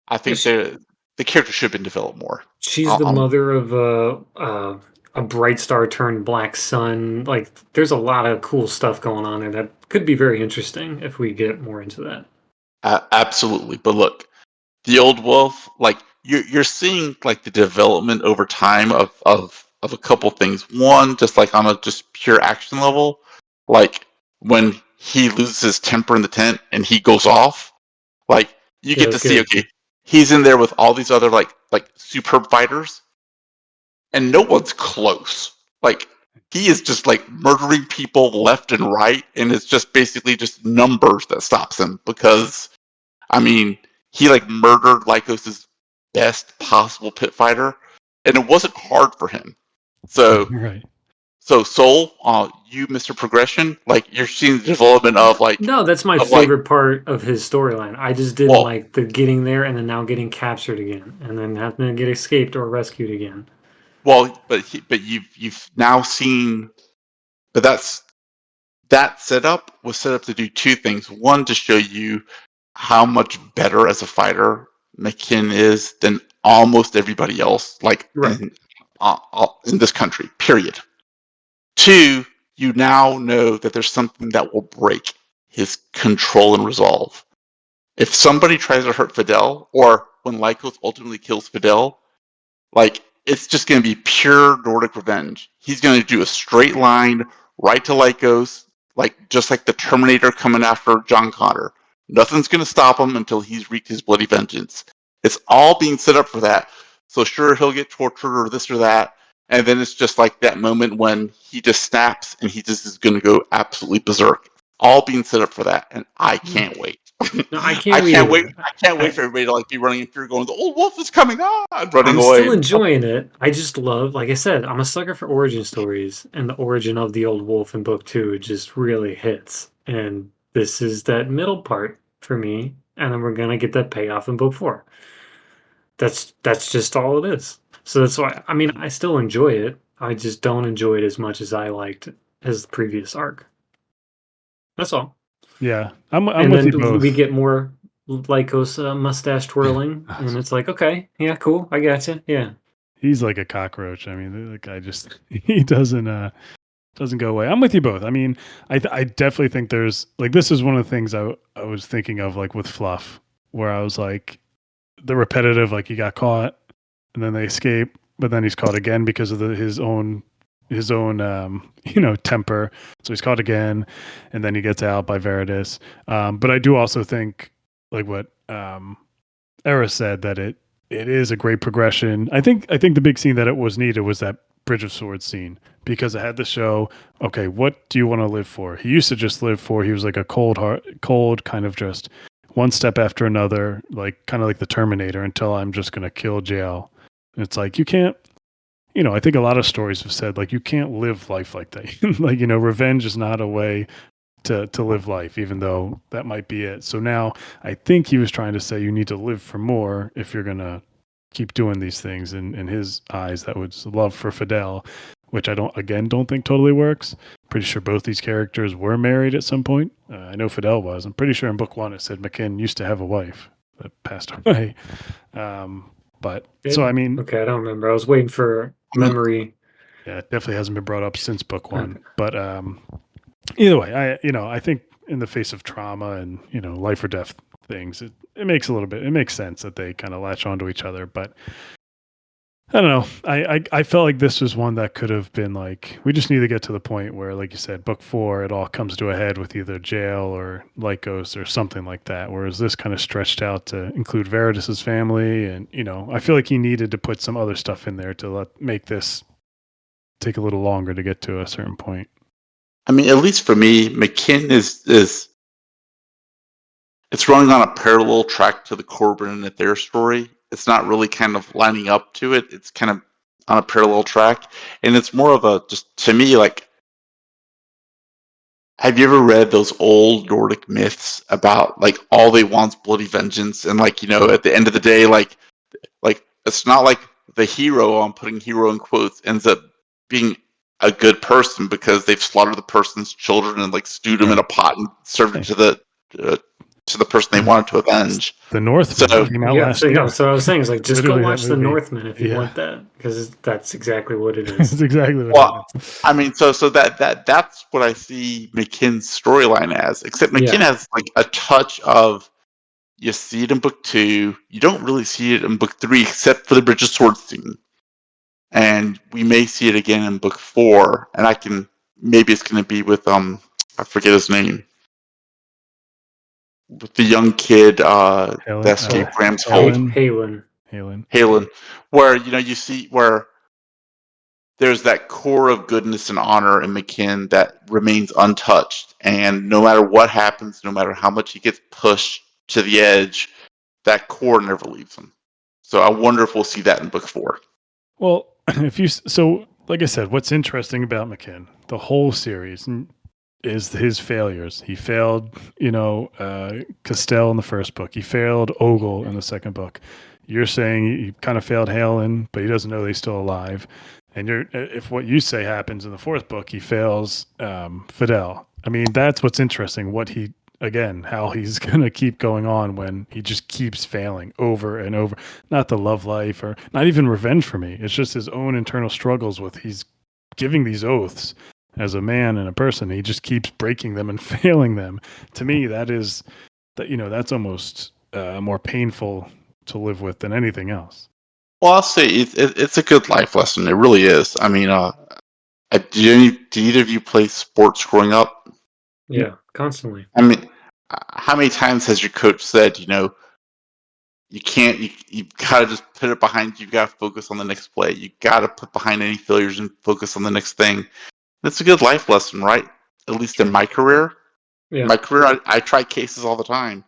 I think the character should have been developed more. She's the mother of a bright star turned black sun. Like, there's a lot of cool stuff going on there that could be very interesting if we get more into that. Absolutely, but look, the old wolf, like you're seeing like the development over time of a couple things. One, just like on a just pure action level, like when he loses his temper in the tent and he goes off, like you Yeah, get to that's see, good. okay, he's in there with all these other like superb fighters, and no one's close. Like he is just like murdering people left and right, and it's just basically just numbers that stops him because I mean, he like murdered Lycos' best possible pit fighter, and it wasn't hard for him. So, Right. Soul, you, Mr. Progression, like you're seeing the development of No, that's my favorite part of his storyline. I just didn't well, like the getting there and then now getting captured again and then having to get escaped or rescued again. but you've now seen, but that setup was set up to do two things. One, to show you how much better as a fighter McKinn is than almost everybody else, like Right. in this country, period. Two, you now know that there's something that will break his control and resolve. If somebody tries to hurt Fidel, or when Lycos ultimately kills Fidel, like it's just going to be pure Nordic revenge. He's going to do a straight line right to Lycos, like just like the Terminator coming after John Connor. Nothing's going to stop him until he's wreaked his bloody vengeance. It's all being set up for that. So sure, he'll get tortured or this or that, and then it's just like that moment when he just snaps and he just is going to go absolutely berserk. All being set up for that, and I can't wait. No, I I can't wait can't wait. either. I can't wait for everybody to like be running in fear, going, "The old wolf is coming on!" and running I'm away. still enjoying it. I just love, like I said, I'm a sucker for origin stories, and the origin of the old wolf in book two just really hits. And this is that middle part for me, and then we're gonna get that payoff in book four. That's just all it is. So that's why I mean I still enjoy it. I just don't enjoy it as much as I liked as the previous arc. That's all. Yeah, I'm And with you then we both. get more Lycos mustache twirling, and it's like, okay, yeah, cool, I gotcha, yeah. He's like a cockroach. I mean, the guy just he doesn't go away. I'm with you both. I mean, I definitely think there's like this is one of the things I was thinking of like with Fluff, where I was like the repetitive like he got caught and then they escape, but then he's caught again because of his own temper. So he's caught again, and then he gets out by Veridis. But I do also think like what Era said that it is a great progression. I think the big scene that it was needed was that Bridge of Swords scene because it had to show, okay, what do you want to live for? He used to just live for. He was like a cold kind of just one step after another, like kind of like the Terminator until I'm just gonna kill jail. And it's like you can't. I think a lot of stories have said like you can't live life like that. Like revenge is not a way to live life, even though that might be it. So now I think he was trying to say you need to live for more if you're gonna keep doing these things. In his eyes, that was love for Fidel, which I don't think totally works. Pretty sure both these characters were married at some point. I know Fidel was. I'm pretty sure in book one it said McKinn used to have a wife that passed away. But so I mean, Okay, I don't remember. I was waiting for memory. yeah, it definitely hasn't been brought up since book one. Okay. But either way, I think in the face of trauma and life or death things, it makes sense that they kind of latch onto each other. But I don't know. I felt like this was one that could have been like we just need to get to the point where, like you said, book four, it all comes to a head with either jail or Lycos or something like that. Whereas this kind of stretched out to include Veridis's family, and I feel like he needed to put some other stuff in there to make this take a little longer to get to a certain point. I mean, at least for me, McKinn is it's running on a parallel track to the Corbin and Adair story. It's not really kind of lining up to it. It's kind of on a parallel track, and it's more of a just to me like. Have you ever read those old Nordic myths about like all they want's bloody vengeance, and like at the end of the day, like it's not like the hero, I'm putting hero in quotes, ends up being a good person because they've slaughtered the person's children and like stewed them in a pot and served it to the person they wanted to avenge. The Northman So came out Yeah, last so year. so I was saying is like just go Literally that watch The movie. Northman if you Yeah. want that because that's exactly what it That's is. exactly what well, it is. I mean, so that's what I see McKinn's storyline as. Except McKinn Yeah. has like a touch of you see it in book two. You don't really see it in book three, except for the Bridge of Swords scene. And we may see it again in book four. And maybe it's going to be with I forget his name, with the young kid that escaped Graham's hold, Halen. where you see where there's that core of goodness and honor in McKinn that remains untouched, and no matter what happens, no matter how much he gets pushed to the edge, that core never leaves him. So I wonder if we'll see that in book four. Well, like I said, what's interesting about McKinn, the whole series, is his failures. He failed, Castell in the first book. He failed Ogle in the second book. You're saying he kind of failed Halen, but he doesn't know he's still alive. And if what you say happens in the fourth book, he fails Fidel. I mean, that's what's interesting. How he's going to keep going on when he just keeps failing over and over. Not the love life or not even revenge for me. It's just his own internal struggles with he's giving these oaths as a man and a person. He just keeps breaking them and failing them. To me, that's almost more painful to live with than anything else. Well, I'll say it's a good life lesson. It really is. I mean, did either of you play sports growing up? Yeah, constantly. I mean, how many times has your coach said, you can't, you gotta just put it behind you. You gotta focus on the next play. You gotta put behind any failures and focus on the next thing. That's a good life lesson, right? At least in my career. Yeah. In my career, I try cases all the time.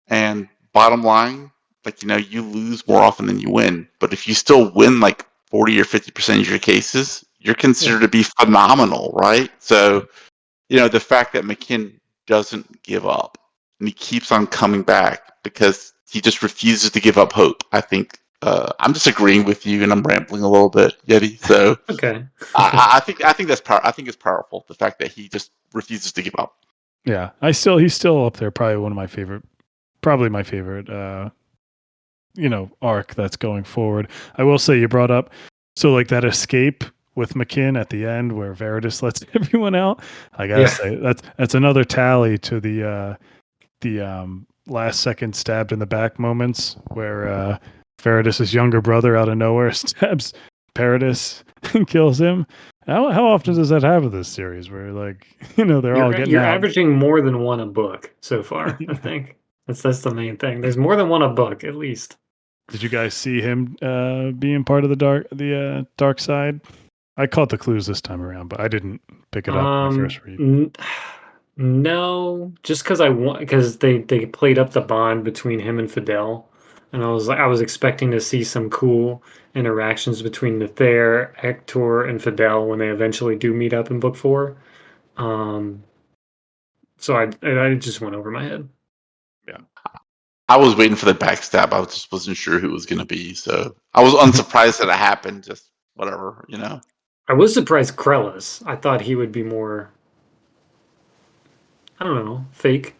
And bottom line, like, you lose more often than you win. But if you still win like 40 or 50% of your cases, you're considered to be phenomenal, right? So, the fact that McKinn doesn't give up and he keeps on coming back because he just refuses to give up hope. I think I'm just agreeing with you, and I'm rambling a little bit, Yeti. So Okay. I think that's I think it's powerful, the fact that he just refuses to give up. Yeah, he's still up there. Probably one of my favorite, probably my favorite, arc that's going forward. I will say you brought up, so like that escape with McKinn at the end where Veridus lets everyone out. I gotta say that's another tally to the last second stabbed in the back moments where Veridus's younger brother out of nowhere stabs Paradis and kills him. How often does that happen in this series where like they're all getting You're out? averaging more than one a book so far, I think. That's the main thing. There's more than one a book, at least. Did you guys see him being part of the dark side? I caught the clues this time around, but I didn't pick it up in my first read. No, just because because they played up the bond between him and Fidel, and I was expecting to see some cool interactions between Nether, Hector, and Fidel when they eventually do meet up in book 4. So I just went over my head. Yeah. I was waiting for the backstab. I just wasn't sure who it was going to be. So I was unsurprised that it happened. Just whatever. I was surprised Krellis. I thought he would be more, I don't know, fake.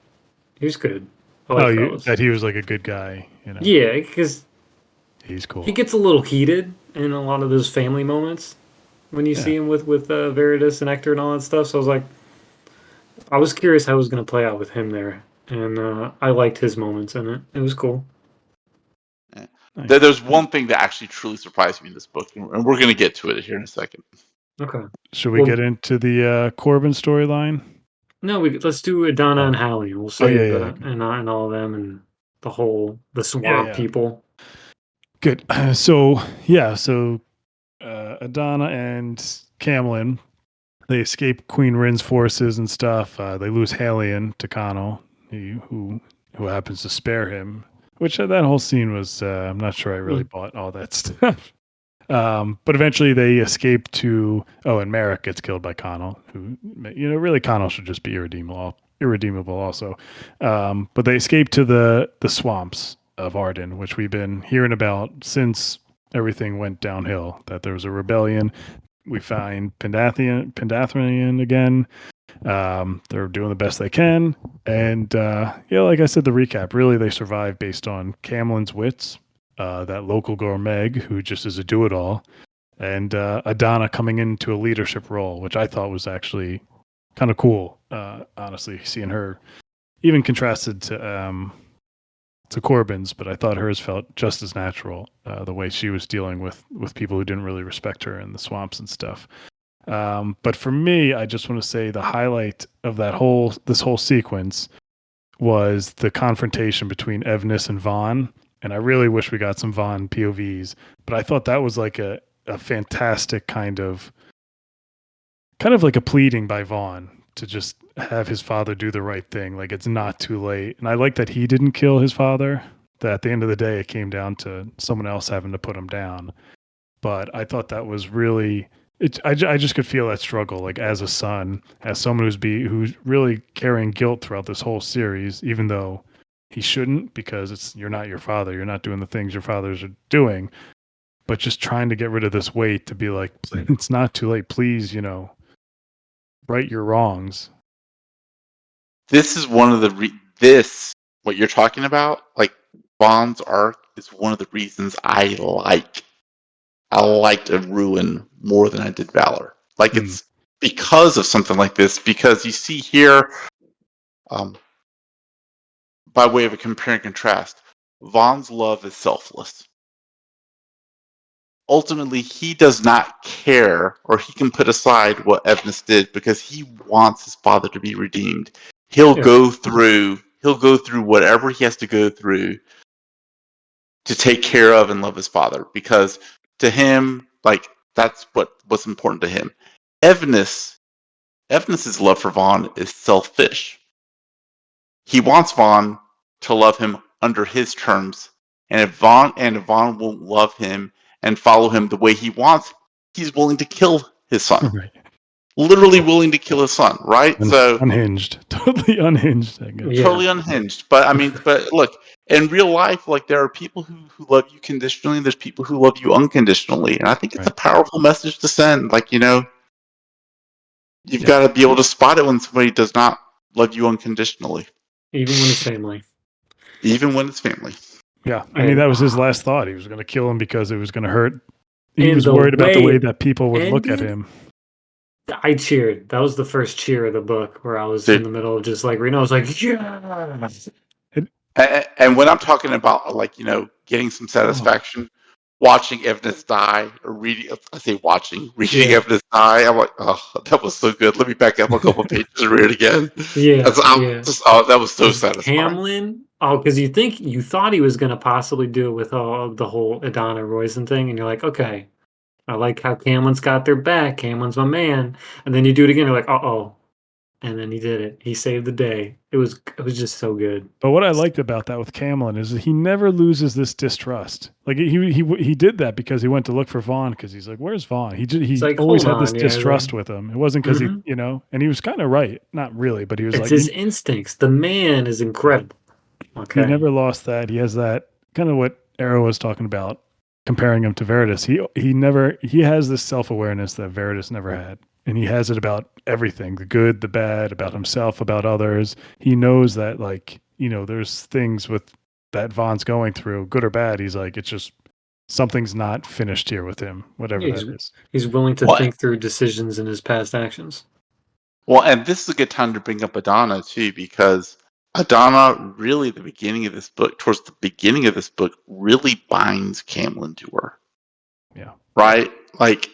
He was good. I like Krellis. That he was like a good guy. Yeah, because he's cool. he gets a little heated in a lot of those family moments when you see him with Veridus and Hector and all that stuff. So I was curious how it was going to play out with him there, and I liked his moments in it. It was cool. Yeah. Nice. There's one thing that actually truly surprised me in this book, and we're going to get to it here in a second. Okay. Should we get into the Corbin storyline? No, let's do Adana and Hallie. We'll say and all of them and the swamp people. Good. So Adana and Camlin, they escape Queen Rin's forces and stuff. They lose Halion to Connell, who happens to spare him. Which that whole scene was, I'm not sure I really bought all that stuff. But eventually they escape to, and Merrick gets killed by Connell, who, really Connell should just be irredeemable also. But they escape to the swamps of Arden, which we've been hearing about since everything went downhill, that there was a rebellion. We find Pendathrian again. They're doing the best they can. And, like I said, the recap, really they survive based on Camlin's wits, that local girl Meg, who just is a do-it-all, and Adana coming into a leadership role, which I thought was actually kind of cool, honestly, seeing her, even contrasted to Corbin's, but I thought hers felt just as natural, the way she was dealing with people who didn't really respect her in the swamps and stuff. But for me, I just want to say the highlight of this whole sequence was the confrontation between Evnis and Vaughn. And I really wish we got some Vaughn POVs, but I thought that was like a fantastic kind of like a pleading by Vaughn to just have his father do the right thing. Like, it's not too late. And I like that he didn't kill his father, that at the end of the day, it came down to someone else having to put him down. But I thought that was really, I just could feel that struggle, like as a son, as someone who's really carrying guilt throughout this whole series, even though he shouldn't, because you're not your father. You're not doing the things your fathers are doing, but just trying to get rid of this weight to be like, it's not too late. Please, right your wrongs. This is one of the what you're talking about, like Vaughn's arc, is one of the reasons I liked a Ruin more than I did Valor. Like, it's because of something like this, because you see here, by way of a compare and contrast, Vaughn's love is selfless. Ultimately, he does not care, or he can put aside what Evnis did because he wants his father to be redeemed. He'll go through whatever he has to go through to take care of and love his father, because to him, like, that's what's important to him. Evnis's love for Vaughn is selfish. He wants Vaughn to love him under his terms. And if Vaughn won't love him and follow him the way he wants, he's willing to kill his son. Right. Literally willing to kill his son, right? So Unhinged. Totally unhinged, I guess. Yeah. totally unhinged. But I mean, but look, in real life, like there are people who love you conditionally, and there's people who love you unconditionally. And I think it's a powerful message to send. Like, you've got to be able to spot it when somebody does not love you unconditionally. Even when it's family. Even when it's family. Yeah. I mean, that was his last thought. He was going to kill him because it was going to hurt. He And was the worried about the way way that people would look at ended, him. I cheered. That was the first cheer of the book where I was in the middle of just like, I was like, yeah. And when I'm talking about, like, getting some satisfaction, watching evidence die, or reading evidence die, I'm like, oh, that was so good. Let me back up a couple pages and read it again. Yeah. That was so satisfying. Hamlin, because you thought he was going to possibly do it with the whole Adana Royson thing, and you're like, okay, I like how Camlin's got their back. Camlin's my man. And then you do it again, you're like, uh-oh. And then he did it. He saved the day. It was just so good. But what I liked about that with Camlin is that he never loses this distrust. Like he did that because he went to look for Vaughn, because he's like, "Where's Vaughn?" He like, always had hold this on, distrust with him. It wasn't because he, and he was kind of right. Not really, but he was it's like, his instincts. The man is incredible. Okay. He never lost that. He has that kind of what Arrow was talking about, comparing him to Veritas. He has this self-awareness that Veritas never had. And he has it about everything, the good, the bad, about himself, about others. He knows that, like, there's things with that Vaughn's going through, good or bad. He's like, it's just something's not finished here with him, whatever that is. He's willing to think through decisions in his past actions. Well, and this is a good time to bring up Adana, too, because Adana really, towards the beginning of this book, really binds Camlin to her. Yeah. Right? Like,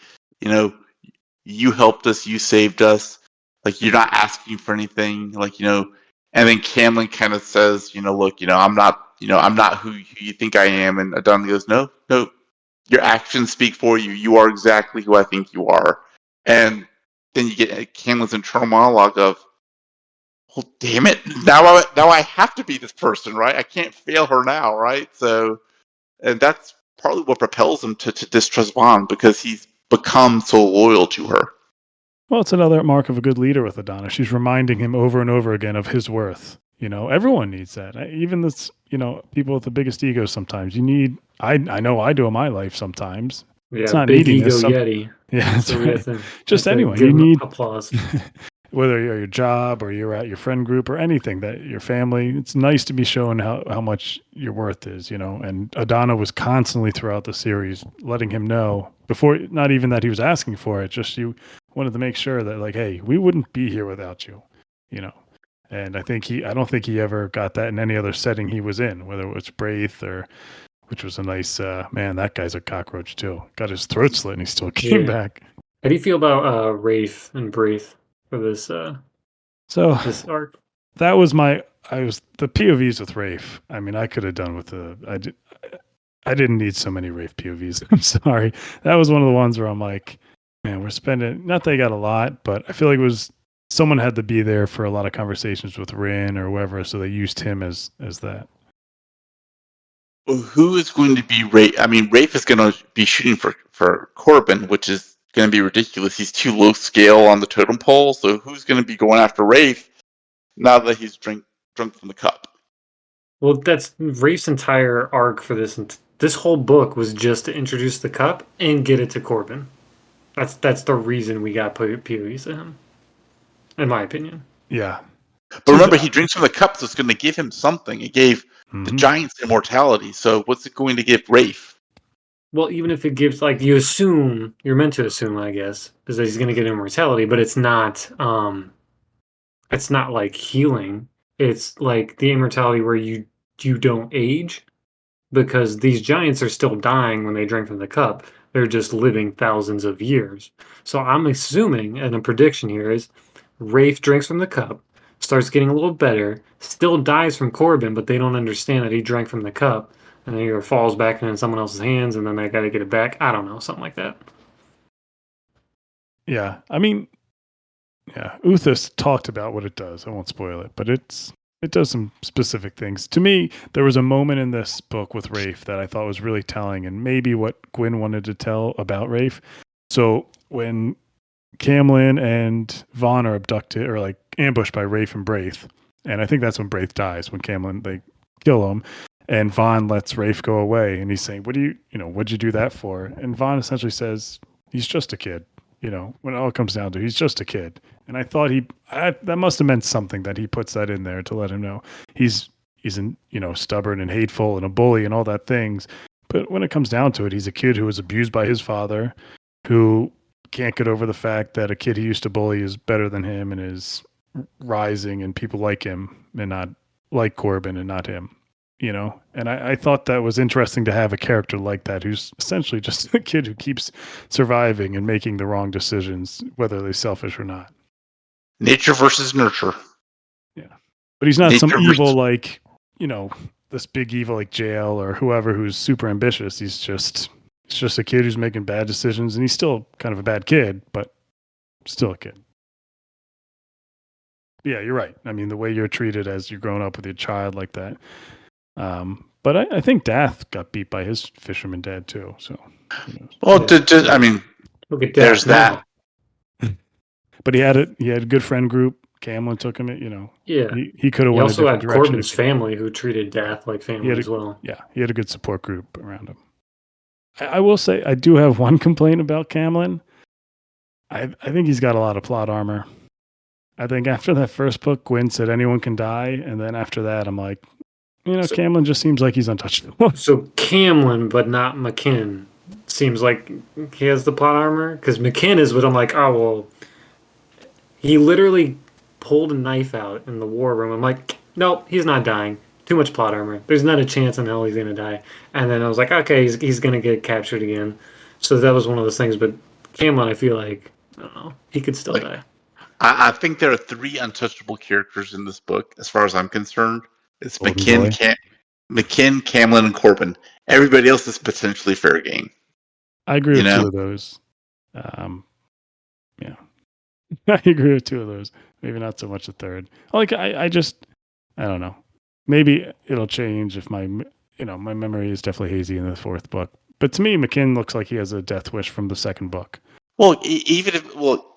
you helped us, you saved us, like, you're not asking for anything, like, and then Camlin kind of says, look, I'm not who you think I am. And Adana goes, no, your actions speak for you. You are exactly who I think you are. And then you get Camlin's internal monologue of, well, damn it, now I have to be this person, right? I can't fail her now, right? So, and that's partly what propels him to distrust Vaughn, because he's become so loyal to her. Well, it's another mark of a good leader with Adana. She's reminding him over and over again of his worth. Everyone needs that. Even this, people with the biggest egos sometimes. You need, I know I do in my life sometimes. Yeah, it's not big ego this, Yeti. Yeah, that's right. Just anyone. You need applause. Whether you're your job or you're at your friend group or anything, that your family, it's nice to be shown how much your worth is, and Adana was constantly throughout the series letting him know, before, not even that he was asking for it, just you wanted to make sure that, like, hey, we wouldn't be here without you, and I don't think he ever got that in any other setting he was in, whether it was Braith which was a nice, man, that guy's a cockroach too. Got his throat slit and he still came back. How do you feel about Wraith and Braith for this this arc? That was the POVs with Rafe. I mean, I could have done with I didn't need so many Rafe POVs. I'm sorry. That was one of the ones where I'm like, man, we're spending, not that I got a lot, but I feel like it was, someone had to be there for a lot of conversations with Rin or whoever, so they used him as that. Well, who is going to be Rafe? I mean, Rafe is going to be shooting for Corbin, which is going to be ridiculous. He's too low scale on the totem pole. So who's going to be going after Rafe now that he's drunk from the cup? Well, that's Rafe's entire arc for this. This whole book was just to introduce the cup and get it to Corbin. That's the reason we got POVs to him, in my opinion. Yeah. But remember, he drinks from the cup, so it's going to give him something. It gave the Giants immortality. So what's it going to give Rafe? Well, even if it gives, like, you're meant to assume, I guess, is that he's going to get immortality, but it's not like healing. It's like the immortality where you don't age, because these giants are still dying when they drink from the cup. They're just living thousands of years. So I'm assuming, and a prediction here is, Rafe drinks from the cup, starts getting a little better, still dies from Corbin, but they don't understand that he drank from the cup, and then either falls back in someone else's hands, and then they got to get it back. I don't know, something like that. Yeah, I mean, yeah, Uthas talked about what it does. I won't spoil it, but it's it does some specific things. To me, there was a moment in this book with Rafe that I thought was really telling, and maybe what Gwynne wanted to tell about Rafe. So when Camlin and Vaughn are abducted or like ambushed by Rafe and Braith, and I think that's when Braith dies, when Camlin, they kill him, and Vaughn lets Rafe go away, and he's saying, "What do what'd you do that for?" And Vaughn essentially says, "He's just a kid." When it all comes down to it, he's just a kid. And I thought that must have meant something that he puts that in there to let him know he's stubborn and hateful and a bully and all that things. But when it comes down to it, he's a kid who was abused by his father, who can't get over the fact that a kid he used to bully is better than him and is rising, and people like him and not like Corbin and not him. And I thought that was interesting to have a character like that who's essentially just a kid who keeps surviving and making the wrong decisions, whether they're selfish or not. Nature versus nurture. Yeah. But he's not some Nature evil like, this big evil like Jael or whoever who's super ambitious. He's just a kid who's making bad decisions, and he's still kind of a bad kid, but still a kid. Yeah, you're right. I mean, the way you're treated as you're growing up with your child like that. But I think Dath got beat by his fisherman dad too. So, well, I mean, Look at there's that. But he had a good friend group. Camlin took him. Yeah. He could have He went a also different had direction. Corbin's family who treated Dath like family as well. Yeah, he had a good support group around him. I will say I do have one complaint about Camlin. I think he's got a lot of plot armor. I think after that first book, Gwynne said anyone can die, and then after that, I'm like, Camlin just seems like he's untouchable. So Camlin, but not McKinn, seems like he has the plot armor. Because McKinn is what I'm like, oh, well, he literally pulled a knife out in the war room. I'm like, nope, he's not dying. Too much plot armor. There's not a chance in hell he's going to die. And then I was like, okay, he's going to get captured again. So that was one of those things. But Camlin, I feel like, I don't know, he could still die. I think there are 3 untouchable characters in this book, as far as I'm concerned. It's McKinn, Camlin, and Corbin. Everybody else is potentially fair game. I agree with 2 of those. Yeah, I agree with 2 of those. Maybe not so much a third. Like I don't know. Maybe it'll change if my memory is definitely hazy in the 4th book. But to me, McKinn looks like he has a death wish from the 2nd book. Well,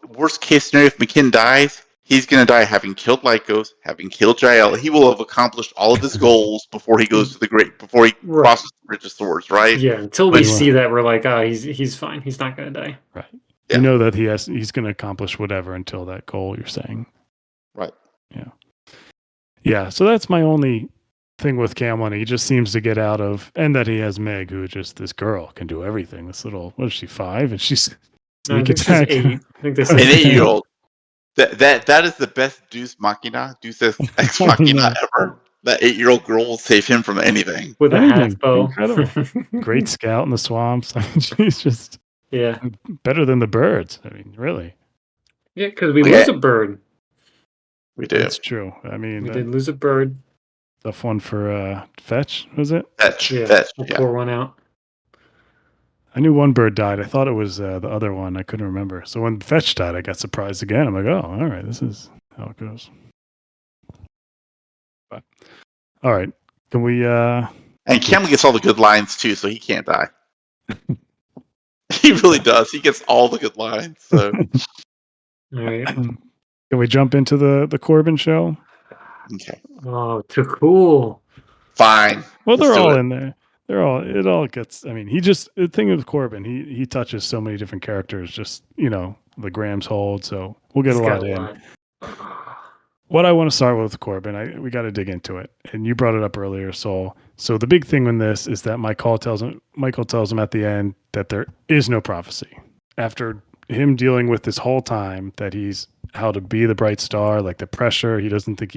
worst case scenario, if McKinn dies, he's going to die having killed Lycos, having killed Jael. He will have accomplished all of his goals before he goes to before he crosses the Bridge of Swords, right? Yeah, until we see that, we're like, oh, he's fine. He's not going to die. Right. Yeah. You know that he's going to accomplish whatever until that goal you're saying. Right. Yeah. Yeah, so that's my only thing with Camlin. He just seems to get out of, and that he has Meg, who just, this girl can do everything. This little, what is she, 5? And she's sneak attack. 8. I think they an 8-year-old. That is the best Deus Ex Machina ever. That 8-year-old girl will save him from anything. With a half bow. Incredible. Great scout in the swamps. I mean, she's just better than the birds. I mean, really. Yeah, because we lose a bird. We do. That's true. I mean, we did lose a bird. Tough one for Fetch, was it? Fetch. Yeah, Fetch. we'll pour one out. I knew one bird died. I thought it was the other one. I couldn't remember. So when Fetch died, I got surprised again. I'm like, oh, all right, this is how it goes. But all right, can we? And Camlin gets all the good lines too, so he can't die. He really does. He gets all the good lines. So, all right. Can we jump into the Corbin show? Okay. Oh, too cool. Fine. Well, they're all in there. It all gets, I mean, the thing with Corbin, he touches so many different characters, just, the Graham's hold. So we'll get a lot in. What I want to start with Corbin, we got to dig into it. And you brought it up earlier, Soul. So the big thing in this is that Michael tells him at the end that there is no prophecy. After him dealing with this whole time that he's how to be the bright star, like the pressure, he doesn't think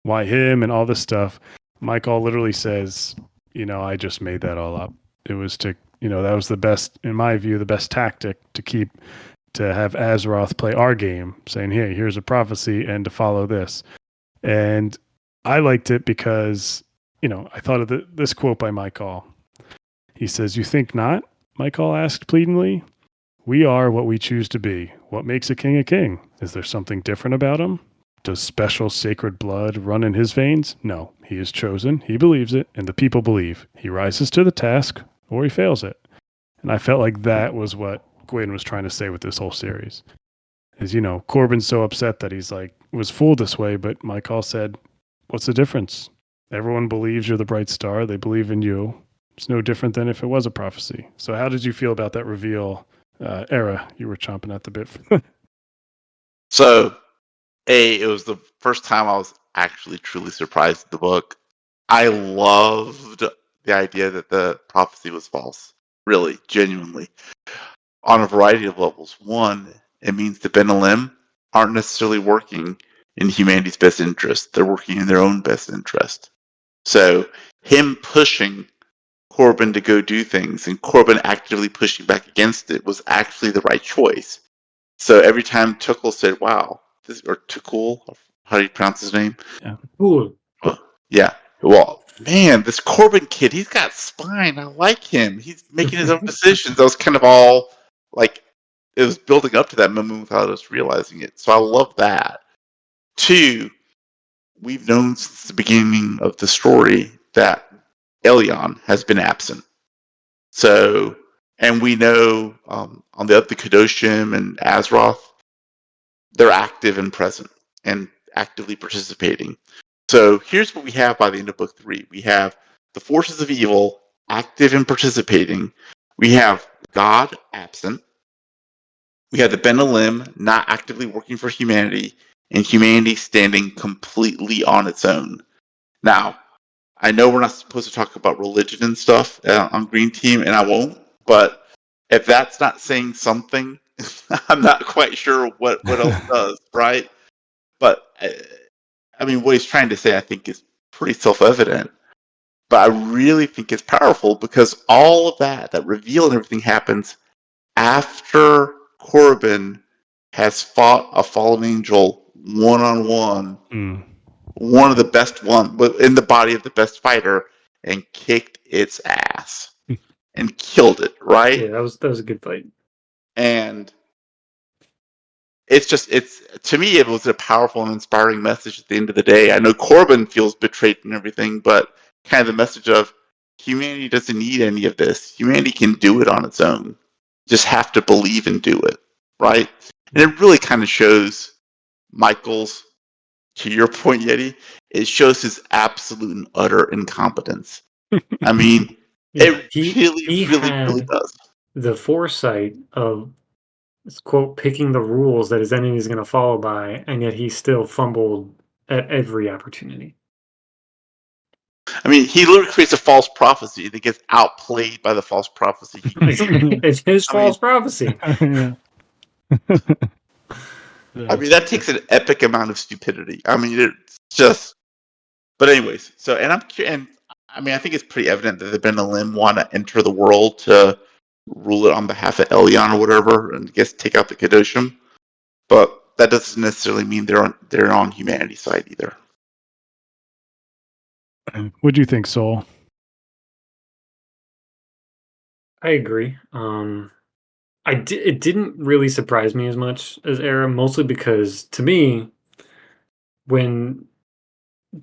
why him and all this stuff. Michael literally says, I just made that all up. It was that was the best, in my view, the best tactic to have Azeroth play our game, saying, hey, here's a prophecy and to follow this. And I liked it because, I thought of this quote by Michael. He says, you think not? Michael asked pleadingly. We are what we choose to be. What makes a king a king? Is there something different about him? Does special sacred blood run in his veins? No. He is chosen, he believes it, and the people believe. He rises to the task, or he fails it. And I felt like that was what Gwynne was trying to say with this whole series. Is, Corbin's so upset that he's like, was fooled this way, but Michael said, what's the difference? Everyone believes you're the bright star. They believe in you. It's no different than if it was a prophecy. So how did you feel about that reveal, Era? You were chomping at the bit. So, it was the first time I was actually truly surprised at the book. I loved the idea that the prophecy was false. Really, genuinely. On a variety of levels. One, it means the Benelim aren't necessarily working in humanity's best interest. They're working in their own best interest. So him pushing Corbin to go do things and Corbin actively pushing back against it was actually the right choice. So every time Tuchel said, wow, or Tuchel, how do you pronounce his name? Yeah. Cool. Yeah. Well, man, this Corbin kid, he's got spine. I like him. He's making his own decisions. I was kind of all like, it was building up to that moment without us realizing it. So I love that. Two, we've known since the beginning of the story that Elion has been absent. So, and we know on the Kedoshim and Azeroth, they're active and present and actively participating. So here's what we have by the end of book 3. We have the forces of evil active and participating. We have God absent. We have the Benelim not actively working for humanity, and humanity standing completely on its own. Now, I know we're not supposed to talk about religion and stuff on Green Team, and I won't, but if that's not saying something, I'm not quite sure what else does, right? But, I mean, what he's trying to say, I think, is pretty self-evident. But I really think it's powerful because all of that reveal and everything happens after Corbin has fought a fallen angel one-on-one, one of the best in the body of the best fighter, and kicked its ass and killed it, right? Yeah, that was a good fight. And it's to me, it was a powerful and inspiring message at the end of the day. I know Corbin feels betrayed and everything, but kind of the message of humanity doesn't need any of this. Humanity can do it on its own. Just have to believe and do it, right? And it really kind of shows Michael's, to your point, Yeti, it shows his absolute and utter incompetence. I mean, Yeah, it he really had does. the foresight of, quote, picking the rules that his enemy is going to follow by, and yet he still fumbled at every opportunity. I mean, he literally creates a false prophecy that gets outplayed by the false prophecy he created. It's his false prophecy. Yeah. I mean, that takes an epic amount of stupidity. I mean, it's just. But anyways, so and I mean, I think it's pretty evident that the Benelim want to enter the world to rule it on behalf of Elion or whatever, and I guess take out the Kedoshim. But that doesn't necessarily mean they're on humanity's side either. What do you think, Soul? I agree. It didn't really surprise me as much as Era, mostly because to me, when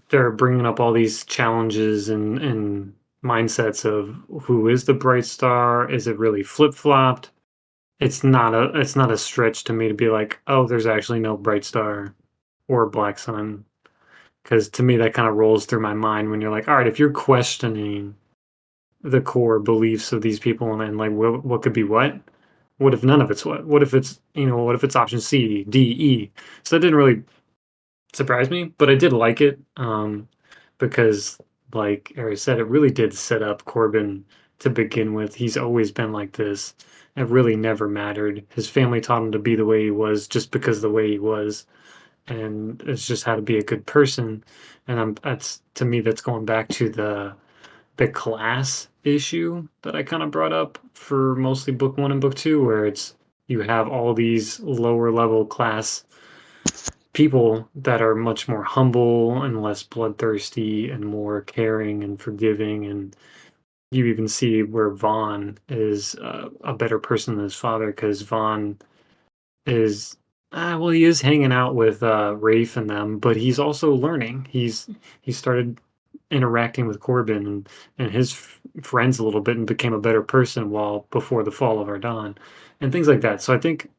they're bringing up all these challenges and mindsets of who is the bright star, is it really flip flopped? It's not a stretch to me to be like, oh, there's actually no bright star or black sun, because to me that kind of rolls through my mind when you're like, all right, if you're questioning the core beliefs of these people and then like what could be what if none of it's what if it's what if it's option C, D, E? So that didn't really surprise me, but I did like it, because like Ari said, it really did set up Corbin to begin with. He's always been like this. It really never mattered. His family taught him to be the way he was just because of the way he was, and it's just how to be a good person. And that's, to me, that's going back to the class issue that I kind of brought up for mostly book 1 and book 2, where it's you have all these lower level class people that are much more humble and less bloodthirsty and more caring and forgiving. And you even see where Vaughn is a better person than his father, because Vaughn is Well, he is hanging out with Rafe and them, but he's also learning. He started interacting with Corbin and his friends a little bit and became a better person while before the fall of Ardon and things like that. So I think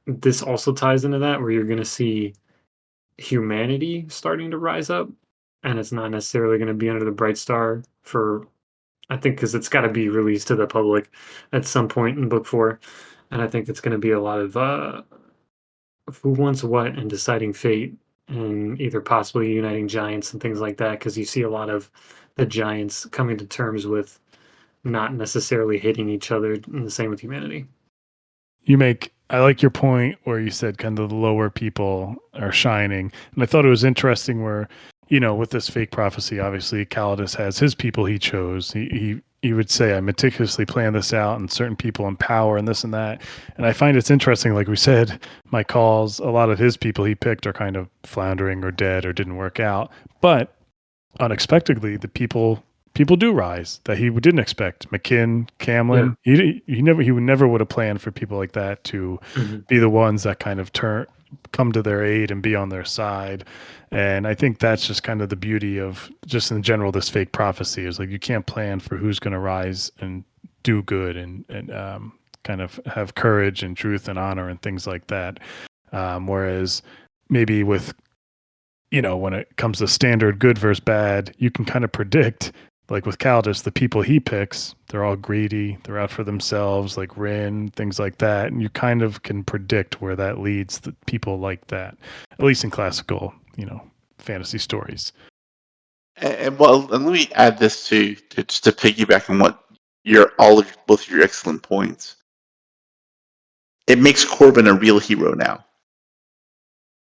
this also ties into that where you're going to see humanity starting to rise up, and it's not necessarily going to be under the Bright Star for I think because it's got to be released to the public at some point in book 4, and I think it's going to be a lot of who wants what and deciding fate and either possibly uniting giants and things like that because you see a lot of the giants coming to terms with not necessarily hating each other and the same with humanity. I like your point where you said kind of the lower people are shining. And I thought it was interesting where, with this fake prophecy, obviously Calidus has his people he chose. He would say, I meticulously planned this out and certain people in power and this and that. And I find it's interesting, like we said, Mike calls a lot of his people he picked are kind of floundering or dead or didn't work out. But unexpectedly, the people do rise that he didn't expect. McKinn, Camlin, he would never would have planned for people like that to be the ones that kind of come to their aid and be on their side. And I think that's just kind of the beauty of just in general this fake prophecy is like you can't plan for who's going to rise and do good and kind of have courage and truth and honor and things like that. Whereas maybe with when it comes to standard good versus bad, you can kind of predict, like with Caldas, the people he picks, they're all greedy, they're out for themselves, like Rin, things like that. And you kind of can predict where that leads the people like that, at least in classical, fantasy stories. And let me add this to just to piggyback on what both of your excellent points. It makes Corbin a real hero now.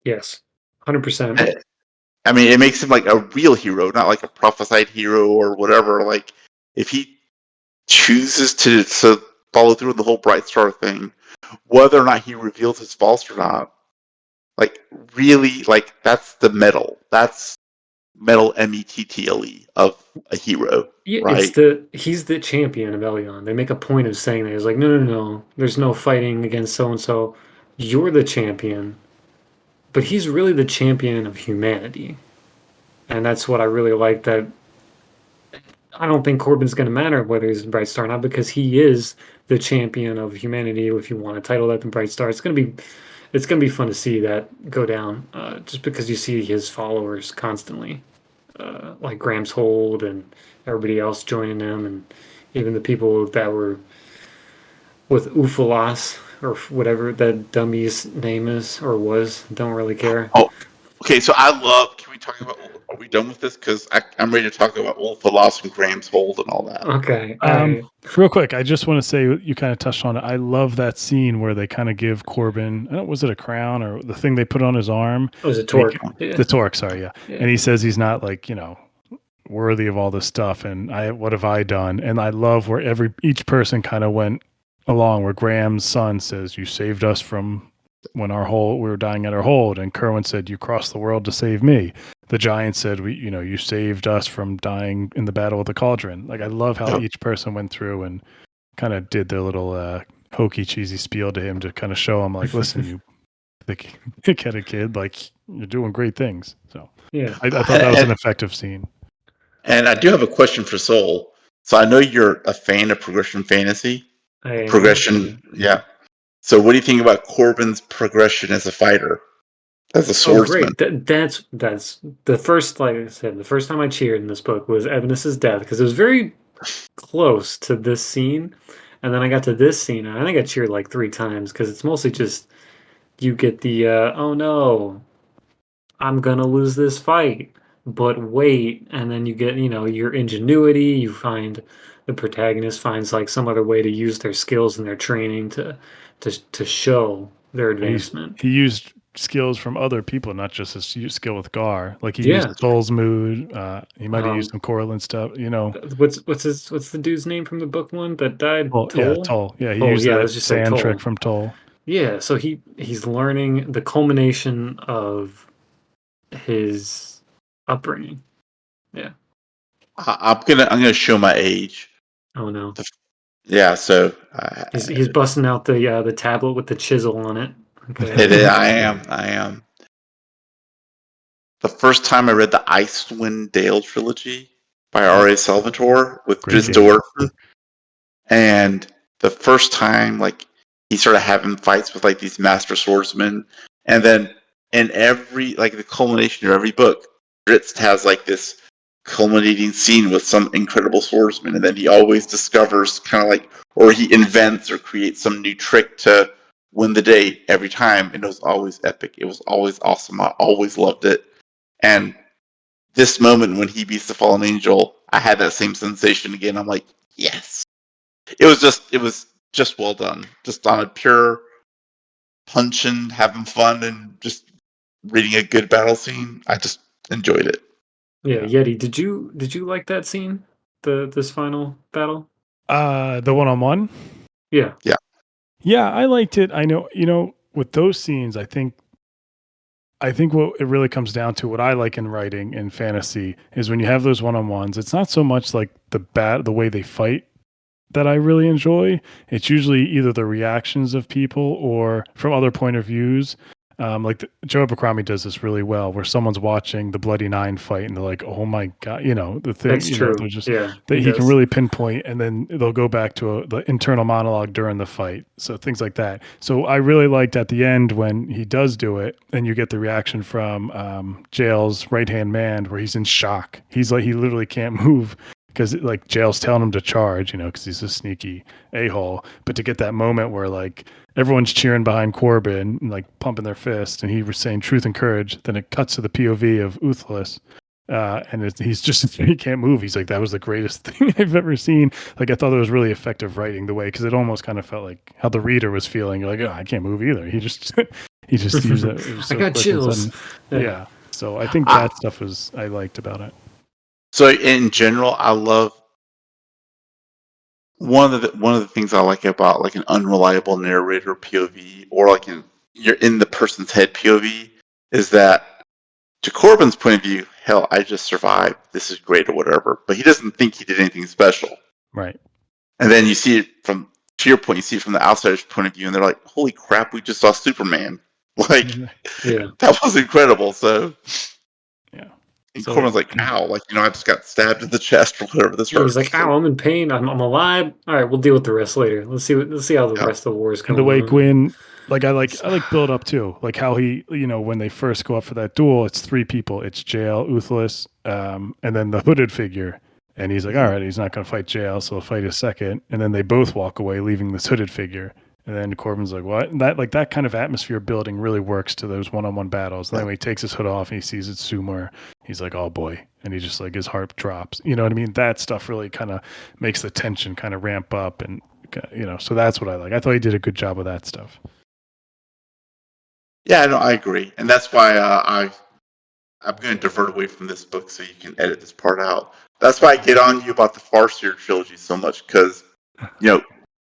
Yes, 100%. I mean, it makes him like a real hero, not like a prophesied hero or whatever. Like, if he chooses to follow through with the whole Bright Star thing, whether or not he reveals his faults or not, like, really, like, that's the metal. That's metal METTLE of a hero, Yeah, right? he's the champion of Elyon. They make a point of saying that. It's like, no, no, no, there's no fighting against so and so. You're the champion, but he's really the champion of humanity, and that's what I really like. That I don't think Corbin's going to matter whether he's a Bright Star or not because he is the champion of humanity. If you want to title that the Bright Star, it's gonna be fun to see that go down. Just because you see his followers constantly, like Graham's Hold and everybody else joining them, and even the people that were with Ufalas or whatever that dummy's name is or was. Don't really care. Oh, okay. So can we talk about? Are we done with this? Because I'm ready to talk about Wolf of Lost and Graham's Hold and all that. Okay. Real quick, I just want to say you kind of touched on it. I love that scene where they kind of give Corbin, was it a crown or the thing they put on his arm? It was a torque. The torque, sorry, yeah. And he says he's not like, worthy of all this stuff. And what have I done? And I love where each person kind of went along where Graham's son says, you saved us from when we were dying at our hold. And Kerwin said, you crossed the world to save me. The giant said, you saved us from dying in the battle with the cauldron. Like, I love how each person went through and kind of did their little hokey, cheesy spiel to him to kind of show him, like, listen, you thick-headed kid, like, you're doing great things. So yeah, I thought that was an effective scene. And I do have a question for Soul. So I know you're a fan of progression fantasy. Yeah. So what do you think about Corbin's progression as a fighter, as a swordsman? Oh, great! That's the first. Like I said, the first time I cheered in this book was Evanes's death because it was very close to this scene, and then I got to this scene, and I think I cheered like 3 times because it's mostly just you get the oh no, I'm gonna lose this fight, but wait, and then you get your ingenuity. You find the protagonist finds like some other way to use their skills and their training to show their advancement. He used skills from other people, not just his skill with Gar. Like he Yeah. used Soul's mood. He might have used some Corlin stuff. What's the dude's name from the book one that died? Toll. Toll. Yeah, Toll. Yeah, he Toll, used yeah, that let's just say sand Toll. trick from Toll. Yeah, so he's learning the culmination of his upbringing. Yeah. I'm gonna show my age. Oh no. Yeah. So He's busting out the tablet with the chisel on it. Okay. I am. The first time I read the Icewind Dale trilogy by R.A. Salvatore with Great Drizzt game. Do'Urden, and the first time like he started having fights with like these master swordsmen, and then in every like the culmination of every book, Drizzt has like this culminating scene with some incredible swordsman, and then he always discovers kind of like, or he invents or creates some new trick to win the day every time, and it was always epic. It was always awesome. I always loved it. And this moment when he beats the fallen angel, I had that same sensation again. I'm like, yes. It was just well done. Just on a pure punching, having fun, and just reading a good battle scene. I just enjoyed it. Yeah, Yeah. Yeti, did you like that scene? This final battle? The one-on-one? Yeah. Yeah. Yeah, I liked it. I know, with those scenes, I think what it really comes down to, what I like in writing in fantasy, is when you have those one-on-ones, it's not so much like the way they fight that I really enjoy. It's usually either the reactions of people or from other point of views. Joe Abercrombie does this really well, where someone's watching the Bloody Nine fight and they're like, "Oh my god!" The thing. That's They're true. just Yeah, that he he can does. really pinpoint, and then they'll go back to the internal monologue during the fight. So things like that. So I really liked at the end when he does do it, and you get the reaction from Jail's right hand man, where he's in shock. He's like, he literally can't move because like Jail's telling him to charge, because he's a sneaky a-hole. But to get that moment where like everyone's cheering behind Corbin and like pumping their fist, and he was saying truth and courage, then it cuts to the POV of Uthlis. And he's just, he can't move. He's like, that was the greatest thing I've ever seen. Like, I thought it was really effective writing the way, because it almost kind of felt like how the reader was feeling. Like, oh, I can't move either. He just, he just used it. It was I so got quick and chills. sudden. Yeah. So I think I, that stuff I liked about it. so in general, I love one of the things I like about like an unreliable narrator POV, or like you're in the person's head POV, is that to Corbin's point of view, hell, I just survived. This is great or whatever. But he doesn't think he did anything special. Right. And then you see it to your point, you see it from the outsider's point of view, and they're like, holy crap, we just saw Superman. Like, Yeah. that was incredible. So, Yeah. and So Corbin's like, ow, like, I just got stabbed in the chest or whatever. This He's hurts. like, "Ow, I'm in pain. I'm alive. All right, we'll deal with the rest later. Let's see how the Yeah. rest of the war is and the going way on." Gwynne, like I like build up too, like how he, when they first go up for that duel, it's three people. It's Jail, Uthlis, and then the hooded figure. And he's like, all right, he's not going to fight Jail, so he'll fight a second. And then they both walk away, leaving this hooded figure. And then Corbin's like, what? And that kind of atmosphere building really works to those one-on-one battles. And then when he takes his hood off and he sees it's Sumer, he's like, oh boy. And he just like, his heart drops. You know what I mean? That stuff really kind of makes the tension kind of ramp up. And, so that's what I like. I thought he did a good job with that stuff. Yeah, no, I agree. And that's why I'm going to divert away from this book so you can edit this part out. That's why I get on you about the Farseer trilogy so much, because,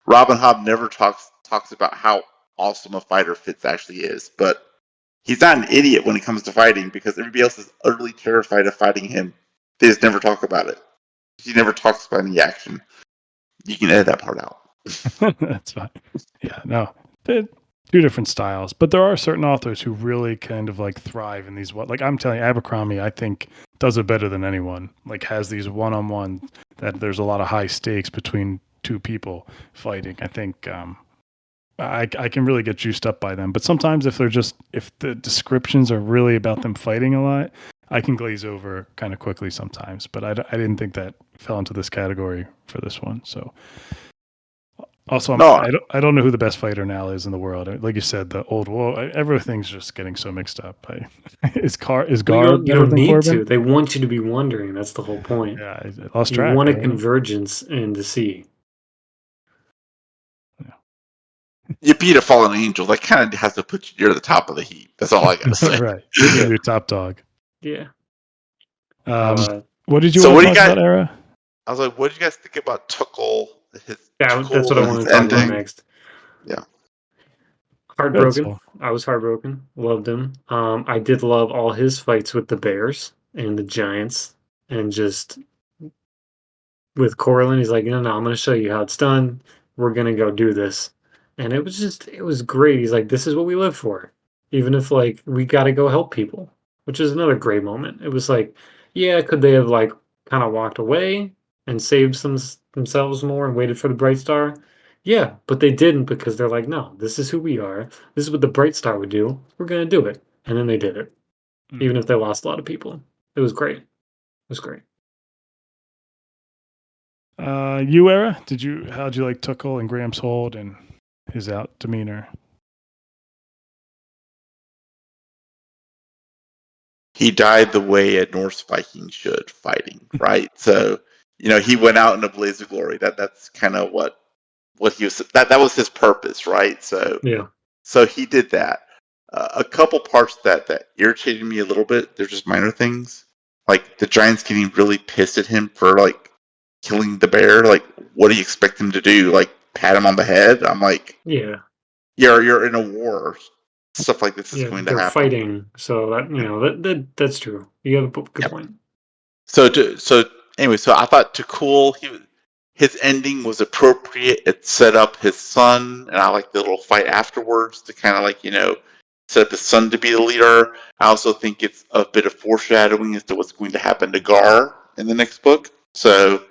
Robin Hobb never talks about how awesome a fighter Fitz actually is, but he's not an idiot when it comes to fighting, because everybody else is utterly terrified of fighting him. They just never talk about it. He never talks about any action. You can edit that part out. That's fine. Yeah, no, they're two different styles, but there are certain authors who really kind of like thrive in these. Like I'm telling you, Abercrombie, I think does it better than anyone. Like has these one-on-one that there's a lot of high stakes between two people fighting. I think I can really get juiced up by them. But sometimes if the descriptions are really about them fighting a lot, I can glaze over kind of quickly sometimes. But I didn't think that fell into this category for this one. So. Also, No, I don't know who the best fighter now is in the world. Like you said, the old world, everything's just getting so mixed up. Is Well, Gar you better don't than need Corbin? to. They want you to be wondering. That's the whole point. Yeah, I lost You track. want I a don't know. convergence in the sea. you beat a fallen angel. That kind of has to put you near the top of the heap. That's all I got to say. Right, give you top dog. Yeah. What did you So want what to do you talk guys? about, Era? I was like, what do you guys think about Tuckle? That's what I And want his to talk about ending. next. Yeah. Good. Heartbroken. So I was heartbroken. Loved him. I did love all his fights with the bears and the giants, and just with Corlin, he's like, no, I'm going to show you how it's done. We're going to go do this. And it was great. He's like, this is what we live for. Even if like we got to go help people, which is another great moment. It was like, yeah, could they have like kind of walked away and saved themselves more and waited for the Bright Star? Yeah, but they didn't because they're like, no, this is who we are. This is what the Bright Star would do. We're gonna do it. And then they did it, even if they lost a lot of people. It was great. It was great. You, Era, how'd you like Tuckle and Graham's hold and his out demeanor? He died the way a Norse Viking should, fighting, right? So, he went out in a blaze of glory. That's kind of what he was. That was his purpose, right? So, Yeah. he did that. A couple parts that irritated me a little bit. They're just minor things, like the giants getting really pissed at him for like killing the bear. Like, what do you expect him to do? Like, pat him on the head? I'm like, Yeah. you're in a war. Stuff like this is Yeah. going to They're happen. fighting. So that, that's true. You have a good Yep. point. So anyway, so I thought his ending was appropriate. It set up his son, and I like the little fight afterwards to kind of like set up his son to be the leader. I also think it's a bit of foreshadowing as to what's going to happen to Gar in the next book. So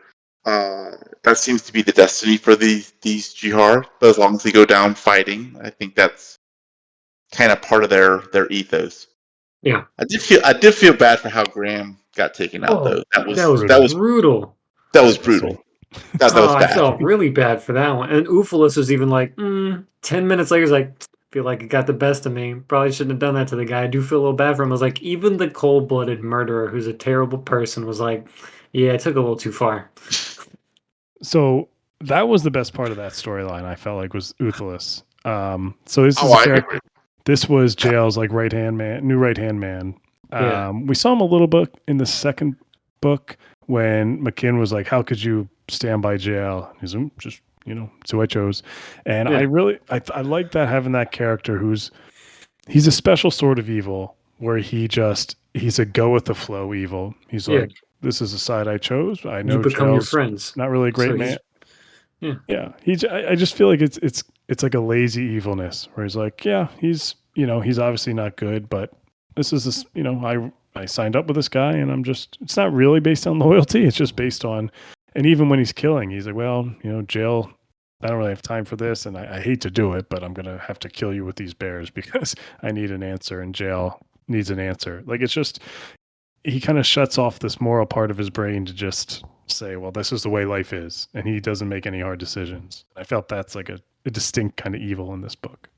that seems to be the destiny for these Jihar. But as long as they go down fighting, I think that's kind of part of their ethos. Yeah. I did feel bad for how Graham got taken out though. Oh, that was brutal. That was brutal. That Oh, was I bad. felt really bad for that one. And Ufalus was even like, 10 minutes later, he's like, feel like it got the best of me. Probably shouldn't have done that to the guy. I do feel a little bad for him. I was like, even the cold-blooded murderer who's a terrible person was like, yeah, it took a little too far. So that was the best part of that storyline. I felt like was Uthalus. So this is a character. This was JL's like new right hand man. Yeah. We saw him a little bit in the second book when McKinn was like, "How could you stand by JL?" He's just it's who I chose, and Yeah. I like that, having that character he's a special sort of evil where he's a go with the flow evil. He's Yeah. like, this is the side I chose. I know You become your JL's friends. not really a great So man. yeah. Yeah, I just feel like it's like a lazy evilness where he's like, yeah, he's obviously not good, but this is this, I signed up with this guy, and it's not really based on loyalty. It's just based on, and even when he's killing, he's like, well, jail, I don't really have time for this, and I hate to do it, but I'm gonna have to kill you with these bears because I need an answer, and jail needs an answer. Like, it's just, he kind of shuts off this moral part of his brain to just say, well, this is the way life is, and he doesn't make any hard decisions. I felt that's like a distinct kind of evil in this book.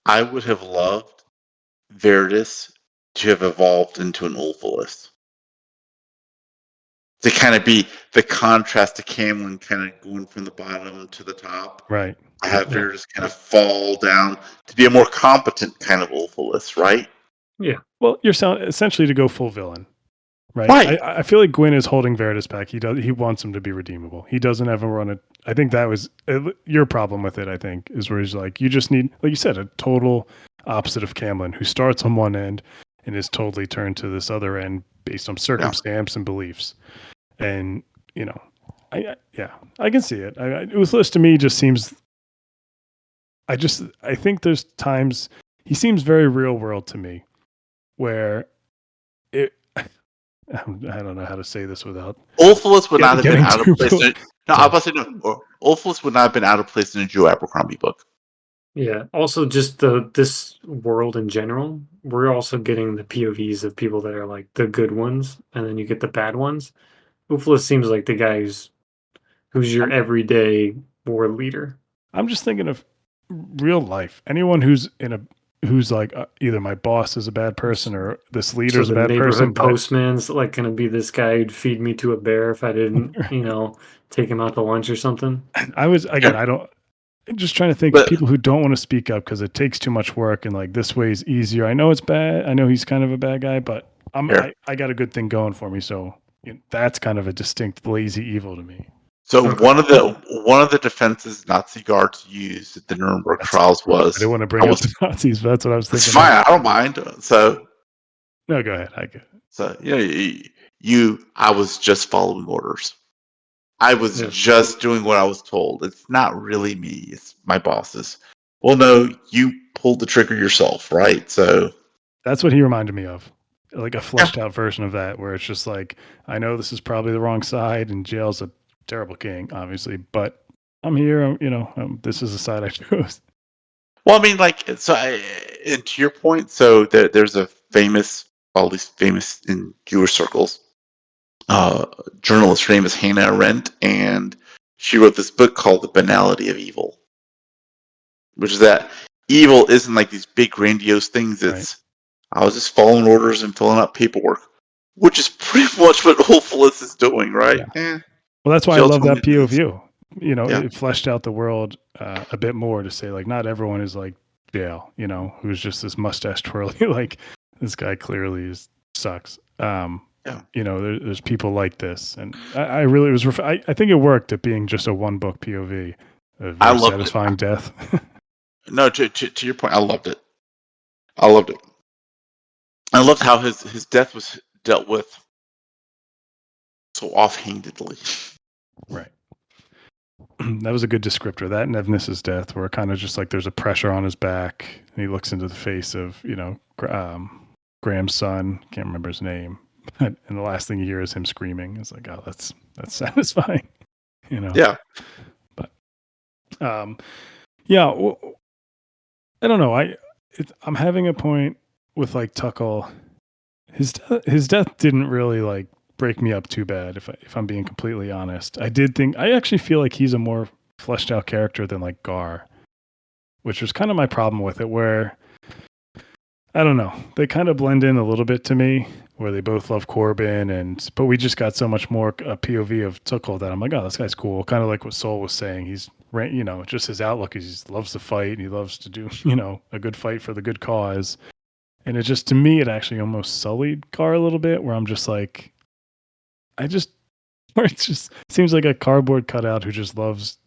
I would have loved Verdus to have evolved into an Ulfolus. To kind of be the contrast to Camlin kind of going from the bottom to the top. Right. I have Verdus kind of fall down to be a more competent kind of Ulfolus, right? Yeah. Well, you're essentially to go full villain. Right. I feel like Gwynne is holding Verdus back. He wants him to be redeemable. He doesn't ever run it. I think that was your problem with it, I think, is where he's like, you just need, like you said, a total opposite of Camlin, who starts on one end and is totally turned to this other end based on circumstance and beliefs. And, I can see it. Uthless to me just seems, I think there's times he seems very real world to me where I don't know how to say this without. Ulfolus would not have been out of place. I was about to say no. Ulfolus would not have been out of place in a Joe Abercrombie book. Yeah. Also, just this world in general, we're also getting the POVs of people that are like the good ones, and then you get the bad ones. Ufalus seems like the guy who's your everyday war leader. I'm just thinking of real life. Anyone who's like either my boss is a bad person or this leader's a bad person. Neighborhood postman's like gonna be this guy who'd feed me to a bear if I didn't, take him out to lunch or something. I was again. I'm just trying to think of people who don't want to speak up because it takes too much work, and like this way is easier. I know it's bad. I know he's kind of a bad guy, but I got a good thing going for me. So that's kind of a distinct lazy evil to me. So one of the defenses Nazi guards used at the Nuremberg trials was, I didn't want to bring up the Nazis, but that's what I was thinking. It's fine. I don't mind. So no, go ahead. I get it. So I was just following orders. I was just doing what I was told. It's not really me. It's my bosses. well, no, you pulled the trigger yourself, right? So That's what he reminded me of. Like a yeah, fleshed out version of that, where it's just like, I know this is probably the wrong side, and Jail's a terrible king, obviously, but I'm here. This is the side I chose. well, I mean, like, and to your point, so there's a famous, well, at least famous in Jewish circles, journalist. Her name is Hannah Arendt, and she wrote this book called The Banality of Evil, which is that evil isn't like these big grandiose things. Right. It's I was just following orders and filling out paperwork, which is pretty much what Hopefulness is doing, right? Yeah. Well, that's why I Jail love told me that to do this. POV. Yeah, It fleshed out the world a bit more to say, like, not everyone is like Jail, who's just this mustache twirly. Like, this guy clearly sucks. yeah. There's people like this, and I really was. I think it worked at being just a one book POV, a I very loved it. satisfying death. No, to your point, I loved it. I loved it. I loved how his death was dealt with so offhandedly. Right. That was a good descriptor. That and Evnis's death, where it kind of just like there's a pressure on his back, and he looks into the face of Graham's son. Can't remember his name, and the last thing you hear is him screaming. It's like, oh, that's satisfying, Yeah. But yeah, well, I don't know. I'm having a point with like Tuckle. His death didn't really like break me up too bad. If I'm being completely honest, I actually feel like he's a more fleshed out character than like Gar, which was kind of my problem with it. Where I don't know, they kind of blend in a little bit to me, where they both love Corbin, but we just got so much more a POV of Tuckle that I'm like, oh, this guy's cool. Kind of like what Soul was saying. He's just his outlook is he loves to fight and he loves to do a good fight for the good cause. And it just, to me, it actually almost sullied Gar a little bit, where I'm just like, it just seems like a cardboard cutout who just loves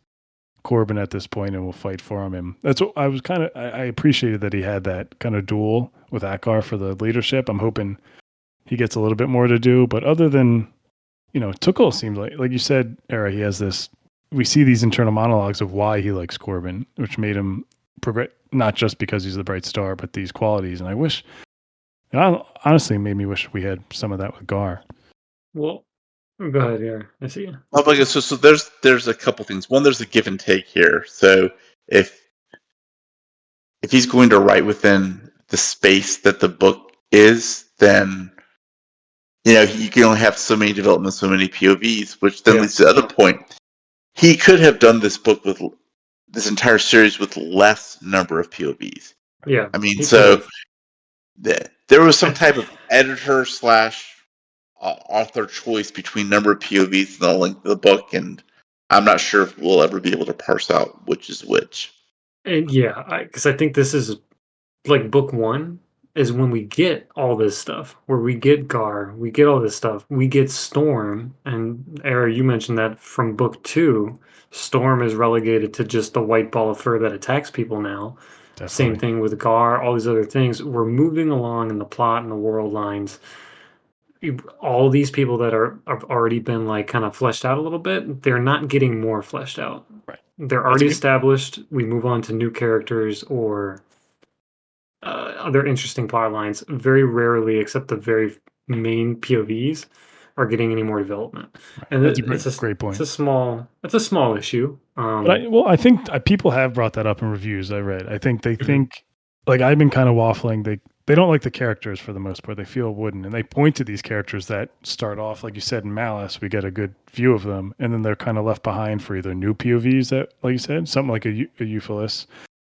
Corbin at this point and will fight for him. And that's what I was I appreciated that he had that kind of duel with Akar for the leadership. I'm hoping he gets a little bit more to do. But other than, Tuchel seems like you said, Era, he has this, we see these internal monologues of why he likes Corbin, which made him progress, not just because he's the bright star, but these qualities. And I honestly made me wish we had some of that with Gar. Well, go ahead, yeah. I see you. Oh, but so there's a couple things. One, there's a give and take here. So if he's going to write within the space that the book is, then you can only have so many developments, so many POVs, which then leads to the other point. He could have done this book with this entire series with less number of POVs. Yeah. I mean, so there was some type of editor / author choice between number of POVs and the length of the book, and I'm not sure if we'll ever be able to parse out which is which. And yeah, because I think this is like book one is when we get all this stuff, where we get Gar, we get all this stuff, we get Storm, and Era, you mentioned that from book two, Storm is relegated to just the white ball of fur that attacks people now. Definitely. Same thing with Gar, all these other things. We're moving along in the plot and the world lines. All these people that have already been like kind of fleshed out a little bit, they're not getting more fleshed out. Right. They're already established. We move on to new characters or other interesting plot lines. Very rarely, except the very main POVs, are getting any more development. Right. And That's a great point. It's a small issue. But I think people have brought that up in reviews I read. I think they think, like I've been kind of waffling, they don't like the characters for the most part. They feel wooden, and they point to these characters that start off, like you said, in Malice, we get a good view of them, and then they're kind of left behind for either new POVs that, like you said, something like a Euphilis,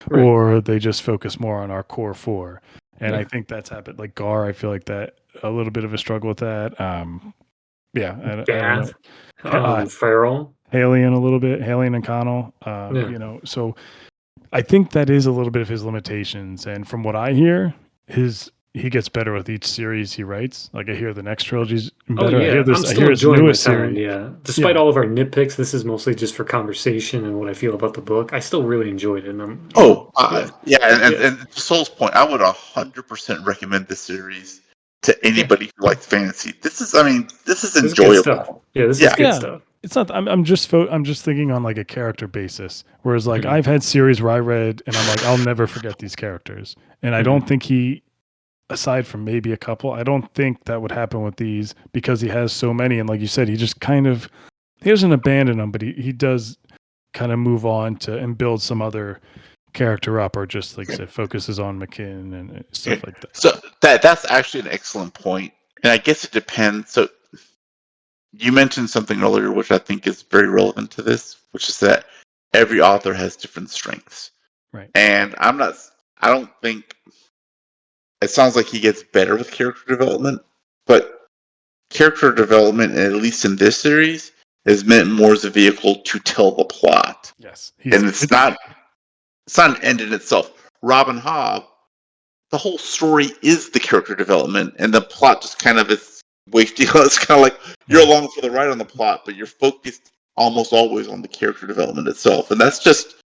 right, or they just focus more on our core four. And I think that's happened. Like Gar, I feel like that a little bit of a struggle with that. I don't know. Farrell, Halion a little bit, Halion and Connell. So I think that is a little bit of his limitations. And from what I hear, he gets better with each series he writes. Like I hear the next trilogy's better. Yeah. I'm still enjoying his series. Yeah. Despite all of our nitpicks, this is mostly just for conversation and what I feel about the book. I still really enjoyed it. And and to Soul's point, I would 100% recommend this series to anybody who likes fantasy. This is enjoyable. This is good stuff. Yeah, this is good stuff. it's not. I'm just thinking on like a character basis. Whereas like Mhm. I've had series where I read and I'm like, I'll never forget these characters, and I Mhm. don't think he, aside from maybe a couple, I don't think that would happen with these because he has so many. And like you said, he just kind of he doesn't abandon them, but he does kind of move on to and build some other character up, or just like I said, focuses on McKinn and Yeah. stuff like that. So that's actually an excellent point, and I guess it depends. So you mentioned something earlier, which I think is very relevant to this, which is that every author has different strengths, Right. and I don't think it sounds like he gets better with character development, but character development, at least in this series, is meant more as a vehicle to tell the plot, Yes. and it's not an end in itself. Robin Hobb, the whole story is the character development, and the plot just kind of is wasting. It's kind of like you're Yeah. along for the ride on the plot, but you're focused almost always on the character development itself, and that's just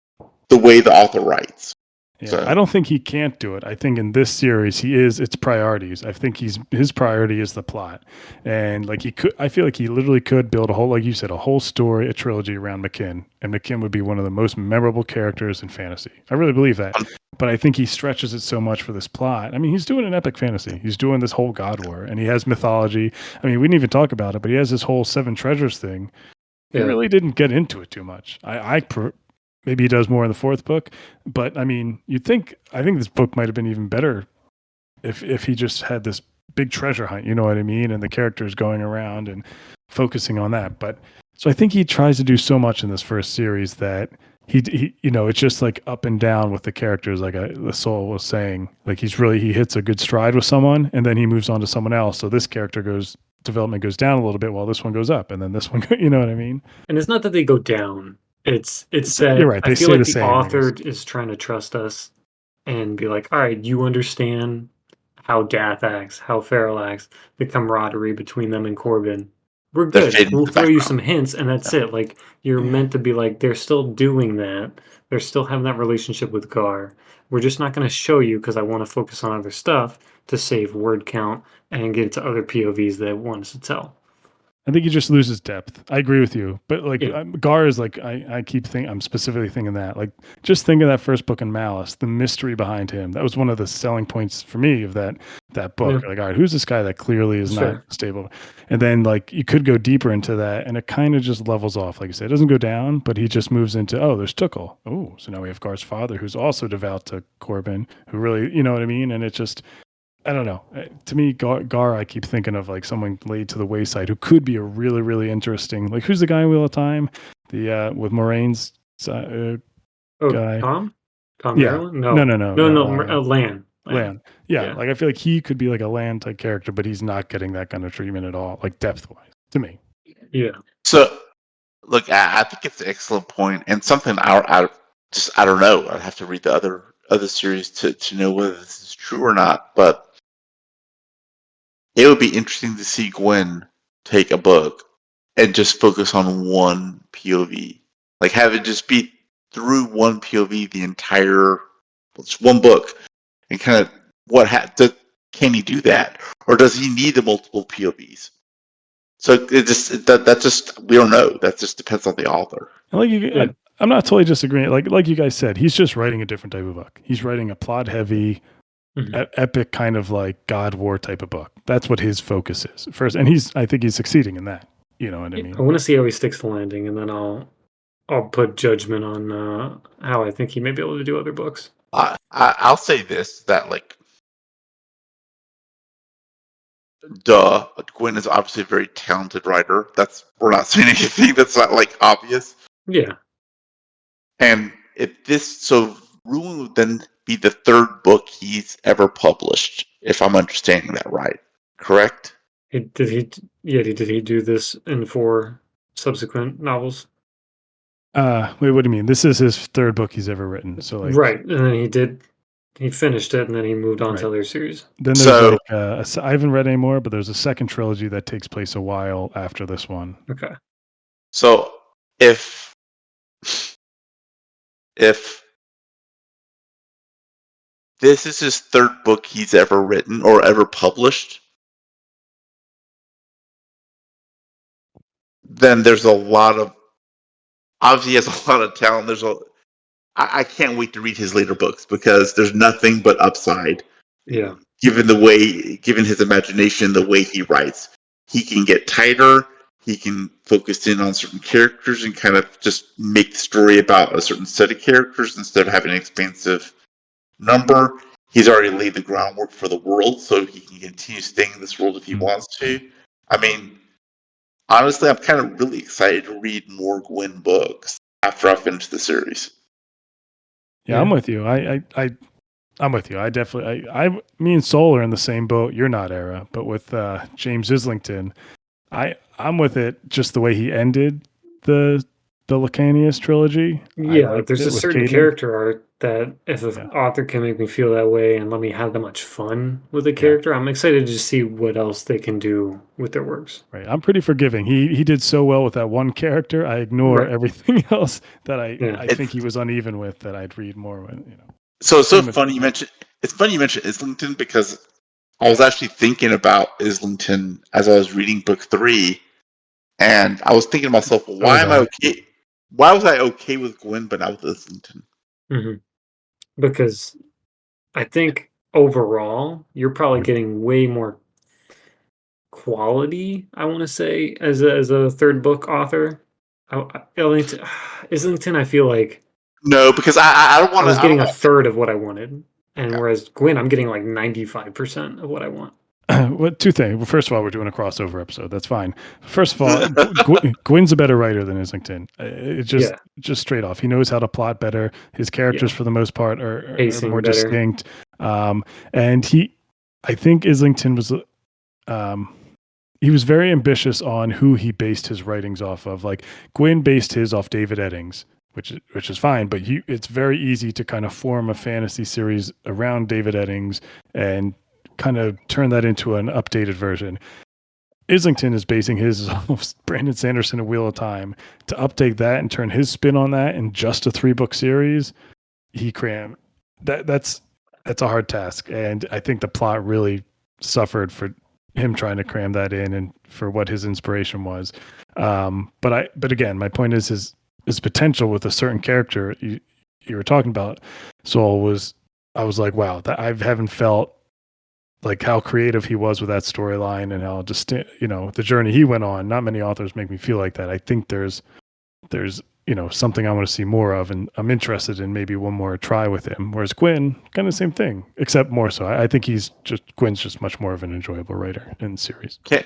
the way the author writes. Yeah, I So don't think he can't do it. I think in this series it's priorities. I think his priority is the plot. And like I feel like he literally could build a whole, like you said, a whole story, a trilogy around McKinn. And McKinn would be one of the most memorable characters in fantasy. I really believe that. But I think he stretches it so much for this plot. I mean, he's doing an epic fantasy. He's doing this whole God War, and he has mythology. I mean, we didn't even talk about it, but he has this whole seven treasures thing. He Yeah. really didn't get into it too much. Maybe he does more in the fourth book, but I mean, I think this book might have been even better if he just had this big treasure hunt, you know what I mean, and the characters going around and focusing on that. But so I think he tries to do so much in this first series that he it's just like up and down with the characters, like the soul was saying. Like he hits a good stride with someone, and then he moves on to someone else. So this development goes down a little bit while this one goes up, and then this one, you know what I mean? And it's not that they go down. It's You're that right. I They feel stay like the the same, I author guess. is trying to trust us and be like, all right, you understand how Dath acts, how Farrell acts, the camaraderie between them and Corbin. We're they're good. fading We'll to the throw you background. some hints, and that's it. Like you're Yeah. meant to be like, they're still doing that. They're still having that relationship with Gar. We're just not going to show you because I want to focus on other stuff to save word count and get to other POVs that want us to tell. I think he just loses depth. I agree with you, but like Yeah. Gar is like I keep thinking I'm specifically thinking that like just think of that first book in Malice, the mystery behind him. That was one of the selling points for me of that book. Yeah. Like, all right, who's this guy that clearly is That's not fair. stable? And then like you could go deeper into that, and it kind of just levels off. Like I said, it doesn't go down, but he just moves into there's Tuchel. Oh, so now we have Gar's father, who's also devout to Corbin, who really, you know what I mean? And it just I don't know. To me, Gar, I keep thinking of like someone laid to the wayside who could be a really, really interesting. Like, who's the guy in Wheel of Time? The with Moraine's Oh, guy. Tom Yeah. Maryland? No, No, no, no. no, no. Lan. Lan. Yeah. Yeah. Like I feel like he could be like a Lan type character, but he's not getting that kind of treatment at all, like depth wise, to me. Yeah. So look, I think it's an excellent point, and something I don't know. I'd have to read the other series to know whether this is true or not. But it would be interesting to see Gwynne take a book and just focus on one POV, like have it just be through one POV the entire just one book, and kind of can he do that, or does he need the multiple POVs? So that just we don't know. That just depends on the author. And like Yeah. I'm not totally disagreeing. Like you guys said, he's just writing a different type of book. He's writing a plot heavy, Mhm. epic kind of like God War type of book. That's what his focus is first, and I think he's succeeding in that. You know what I I mean? want to see how he sticks the landing, and then I'll put judgment on how I think he may be able to do other books. I'll say this that like, duh, Gwynne is obviously a very talented writer. We're not saying anything that's not like obvious. Yeah. And Ruin would then be the third book he's ever published, if I'm understanding that right. Correct? Did he do this in 4 subsequent novels? Wait, what do you mean? This is his third book he's ever written. So like, Right, and then he finished it, and then he moved on right. to other series. Then there's So like, I haven't read anymore, but there's a second trilogy that takes place a while after this one. Okay. so if this is his third book he's ever written or ever published, then there's a lot of obviously he has a lot of talent. I can't wait to read his later books because there's nothing but upside. Yeah. Given his imagination, the way he writes, he can get tighter. He can focus in on certain characters and kind of just make the story about a certain set of characters instead of having an expansive number. He's already laid the groundwork for the world, so he can continue staying in this world if he wants to. I mean, honestly, I'm kind of really excited to read more Gwynne books after I finish the series. Yeah, I'm with you. I'm with you. I definitely, me and Soul are in the same boat. You're not, Era, but with James Islington, I'm with it. Just the way he ended the Lacanius trilogy. Yeah, like there's a certain Caden. character art that if an author can make me feel that way and let me have that much fun with a character, I'm excited to see what else they can do with their works. Right. I'm pretty forgiving. He did so well with that one character. I ignore everything else that I think he was uneven with that I'd read more with, So it's so funny you mentioned Islington because I was actually thinking about Islington as I was reading book 3, and I was thinking to myself, why am I okay? Why was I okay with Gwynne but not with Islington? Mm-hmm. Because I think overall you're probably getting way more quality, I want to say, as a third book author. Islington, I feel like No, because I don't want to. I was getting a third of what I wanted, and whereas Gwynne, I'm getting like 95% of what I want. Well, two things. Well, first of all, we're doing a crossover episode. That's fine. First of all, Gwynne's a better writer than Islington. It's just straight off. He knows how to plot better. His characters, for the most part, are more distinct. And I think Islington was, he was very ambitious on who he based his writings off of. Like Gwynne based his off David Eddings, which is fine, but it's very easy to kind of form a fantasy series around David Eddings and kind of turn that into an updated version. Islington is basing his off Brandon Sanderson and Wheel of Time. To update that and turn his spin on that in just a 3-book series, he crammed that's a hard task, and I think the plot really suffered for him trying to cram that in and for what his inspiration was. But again, my point is his potential with a certain character you were talking about, Soul, I was like, wow, that I haven't felt like how creative he was with that storyline and how just the journey he went on. Not many authors make me feel like that. I think there's something I want to see more of, and I'm interested in maybe one more try with him. Whereas Gwynne, kind of the same thing, except more so. I think Gwynne's just much more of an enjoyable writer in the series. Okay,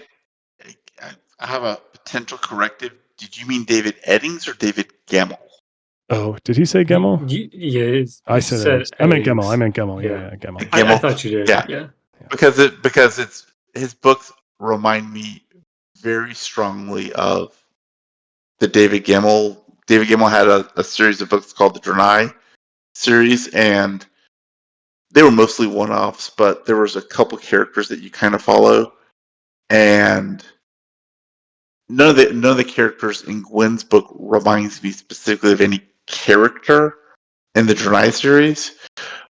I have a potential corrective. Did you mean David Eddings or David Gemmell? Oh, did he say Gemmell? Yeah, I said I meant Gemmell. Yeah, Gemmell. I thought you did. Yeah. Because it's his books remind me very strongly of the David Gemmell. David Gemmell had a series of books called the Drenai series, and they were mostly one-offs, but there was a couple characters that you kind of follow, and none of the characters in Gwynne's book reminds me specifically of any character in the Drenai series,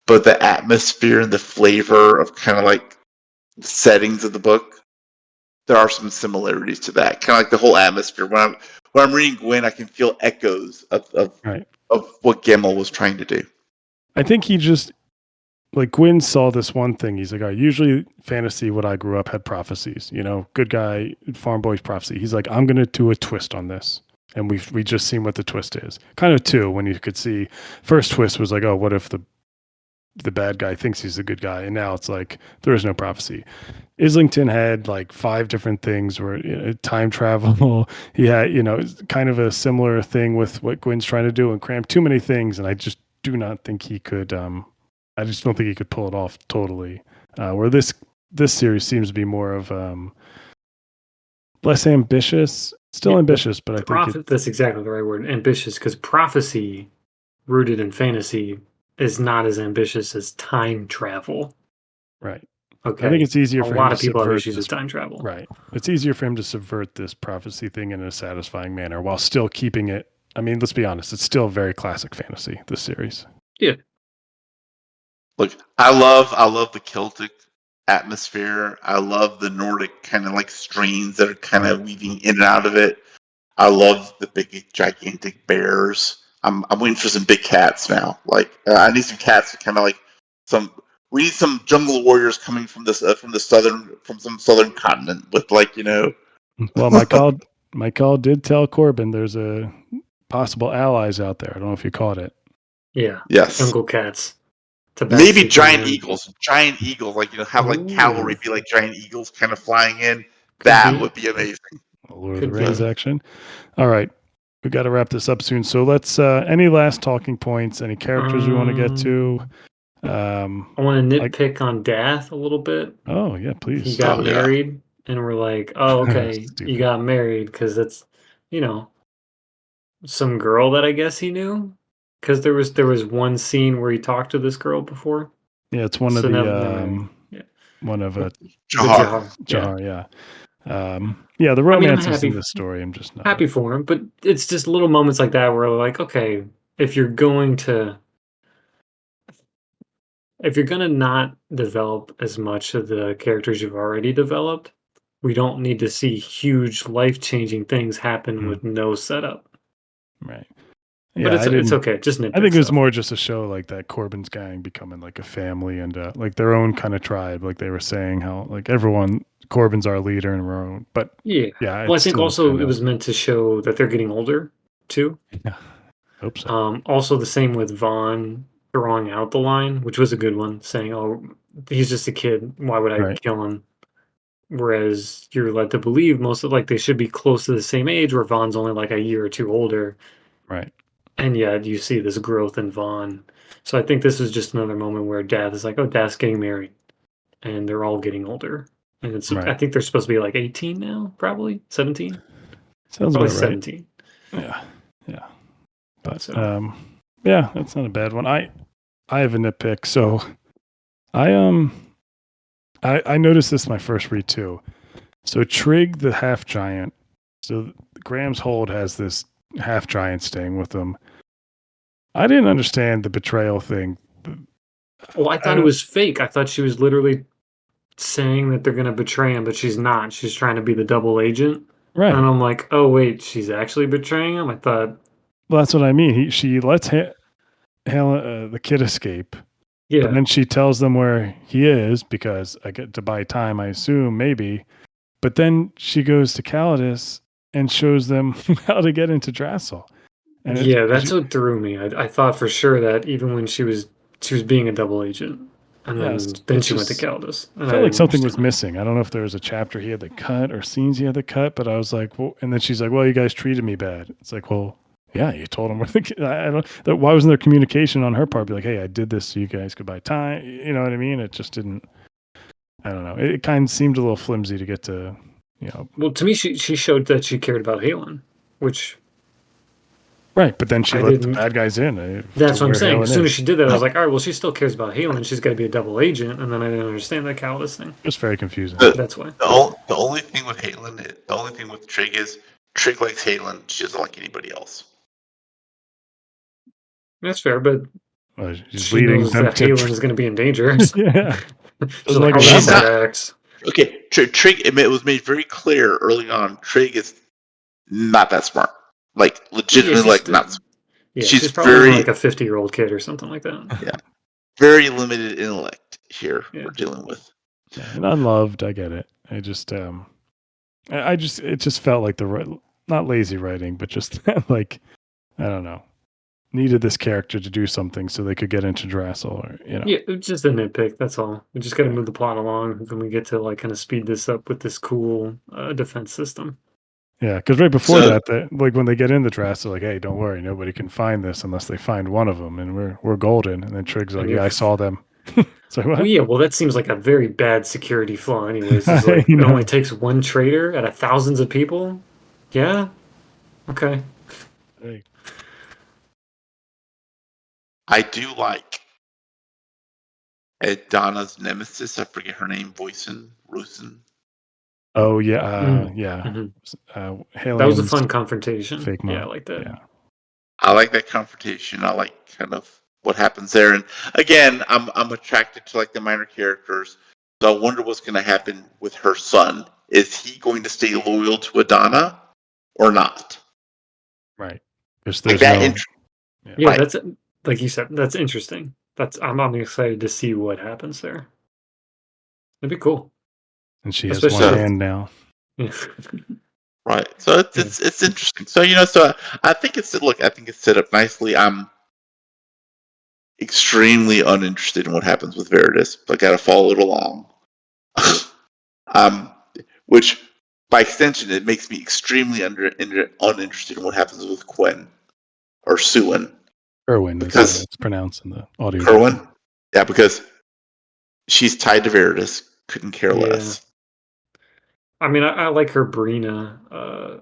but the atmosphere and the flavor of kind of like the settings of the book, there are some similarities to that. Kind of like the whole atmosphere. When I'm reading Gwynne, I can feel echoes of what Gemmell was trying to do. I think he just, like, Gwynne saw this one thing. He's like, usually fantasy, what I grew up, had prophecies. Good guy, farm boy's prophecy. He's like, I'm going to do a twist on this. And we just seen what the twist is. Kind of two, when you could see, first twist was like, oh, what if the bad guy thinks he's a good guy? And now it's like, there is no prophecy. Islington had like 5 different things where time travel. He had, kind of a similar thing with what Gwynne's trying to do and cram too many things. And I just do not think he could, I just don't think he could pull it off totally. Where this series seems to be more of less ambitious, still ambitious, but I think that's exactly the right word, ambitious, because prophecy rooted in fantasy is not as ambitious as time travel. Right. Okay. I think it's easier for him to subvert. A lot of people have issues with time travel. Right. It's easier for him to subvert this prophecy thing in a satisfying manner while still keeping it. I mean, let's be honest, it's still very classic fantasy, this series. Yeah. Look, I love the Celtic atmosphere. I love the Nordic kind of like strains that are kind of weaving in and out of it. I love the big, gigantic bears. I'm waiting for some big cats now. Like I need some cats to kind of like some. We need some jungle warriors coming from this from some southern continent with like Well, my call did tell Corbin there's a possible allies out there. I don't know if you caught it. Yeah. yes, Jungle cats. maybe Tabaxi giant Command. eagles. Giant eagles, like have like Ooh, cavalry be like giant eagles kind of flying in. could That be. would be amazing. Lord of the Could Rings be. action. All right. We got to wrap this up soon. So let's any last talking points, any characters we want to get to? I want to Like, nitpick on Dath a little bit. oh yeah, He please. got Oh yeah. married, and we're like, oh, okay, you Stupid. got married because that's, you know, some girl that I guess he knew. Because there was one scene where he talked to this girl before. Yeah, it's one of So the never. Yeah. one of The Jahar. Jahar. Yeah. Jahar, yeah. Yeah, the I mean, I'm romances in happy this story, I'm just not. happy for him, but it's just little moments like that where like, okay, if you're going to not develop as much of the characters you've already developed, we don't need to see huge life-changing things happen Mm, with no setup. right. But Yeah, it's okay, just I nitpick think it was stuff. more just a show like that Corbin's gang becoming like a family and like their own kind of tribe. Like they were saying how like everyone Corbin's our leader and we're own. But Yeah. yeah, Well, it I think still is also kind it of was meant to show that they're getting older too. yeah. Hope so. Also the same with Vaughn throwing out the line, which was a good one, saying, "Oh, he's just a kid. Why would I Right. kill him?" Whereas you're led to believe most of like they should be close to the same age, where Vaughn's only like a year or two older. Right. And yet you see this growth in Vaughn. So I think this is just another moment where Dad is like, oh, Dad's getting married. And they're all getting older. And I Right. think they're supposed to be like 18 now, probably 17. Sounds Probably about right. 17. Yeah. Yeah. But So yeah, that's not a bad one. I have a nitpick. So I I noticed this my first read too. So Trig the half giant. So Graham's Hold has this half giant staying with him. I didn't understand the betrayal thing. well, I I thought it don't was fake. I thought she was literally saying that they're gonna betray him, but she's not. She's trying to be the double agent. And right. I'm like, oh wait, she's actually betraying him? I thought Well, that's what I mean. She lets the kid escape, but yeah. then she tells them where he is because I get to buy time. I assume maybe, but then she goes to Calidus and shows them how to get into Drassel. And Yeah, that's what threw me. I thought for sure that even when she was being a double agent, and yes, then it's she went to just Caldus, and I felt like didn't something was understand that. missing. I don't know if there was a chapter he had to cut or scenes he had to cut, but I was like, well, and then she's like, well, you guys treated me bad. It's like, well, yeah, you told him where the kid, I don't, why wasn't there communication on her part? Be like, hey, I did this so you guys could buy time. You know what I mean? It just didn't, I don't know. It kind of seemed a little flimsy to get to, Well, to me, she showed that she cared about Halen, which right. But then she I let the didn't. bad guys in to That's what I'm where saying. As Helen soon as is. she did that, I was No, like, all right, well, she still cares about Halen. She's got to be a double agent, and then I didn't understand the Caldus thing. Just very confusing. That's why. the only thing with the only thing with Trig is Trig likes Halen. She doesn't like anybody else. That's fair, but She's she leading knows them that to, Halen is going to be in danger. yeah. She's Doesn't like, like I'll him that She's remember much. not Dax. okay. Trig. It was made very clear early on. Trig is not that smart. Like Yeah, legitimately, like not. She's she's probably only very like a 50-year-old kid or something like that. yeah, very limited intellect here. Yeah. We're dealing with. Yeah, and unloved. I get it. I just, it just felt like not lazy writing, but just like, I don't know, needed this character to do something so they could get into Drassel or, Yeah, it's just a nitpick. That's all. We just got to yeah. move the plot along, then we get to like kind of speed this up with this cool defense system. Yeah. Cause right before So that, like when they get in the Drassel, like, hey, don't worry. Nobody can find this unless they find one of them. And we're golden. And then Trig's And like, you're, yeah, I saw them. So well, what? yeah, well, that seems like a very bad security flaw, anyways. Is I like it only know. takes one traitor out of thousands of people. Yeah, okay. Hey. I do like Donna's nemesis. I forget her name. Rosen. Oh yeah. Mm. Yeah. Hmm. That was a Halien's fun confrontation. fake Yeah, I mom. like that. Yeah. I like that confrontation. I like kind of what happens there. And again, I'm attracted to like the minor characters. So I wonder what's going to happen with her son. Is he going to stay loyal to Adana or not? Right. Because Like there's that. no. Yeah, Right. that's like you said. That's interesting. I'm excited to see what happens there. That'd be cool, And she has one especially So with hand now. yeah. right. So it's Yeah. it's interesting. So so I think I think it's set up nicely. I'm extremely uninterested in what happens with Veritas. I got to follow it along. um, which by extension, it makes me extremely uninterested in what happens with Quinn or Suin Irwin is how because it's pronounced in the audiobook. Kerwin, yeah, because she's tied to Veritas. Couldn't care Yeah. less. I mean, I like her Brina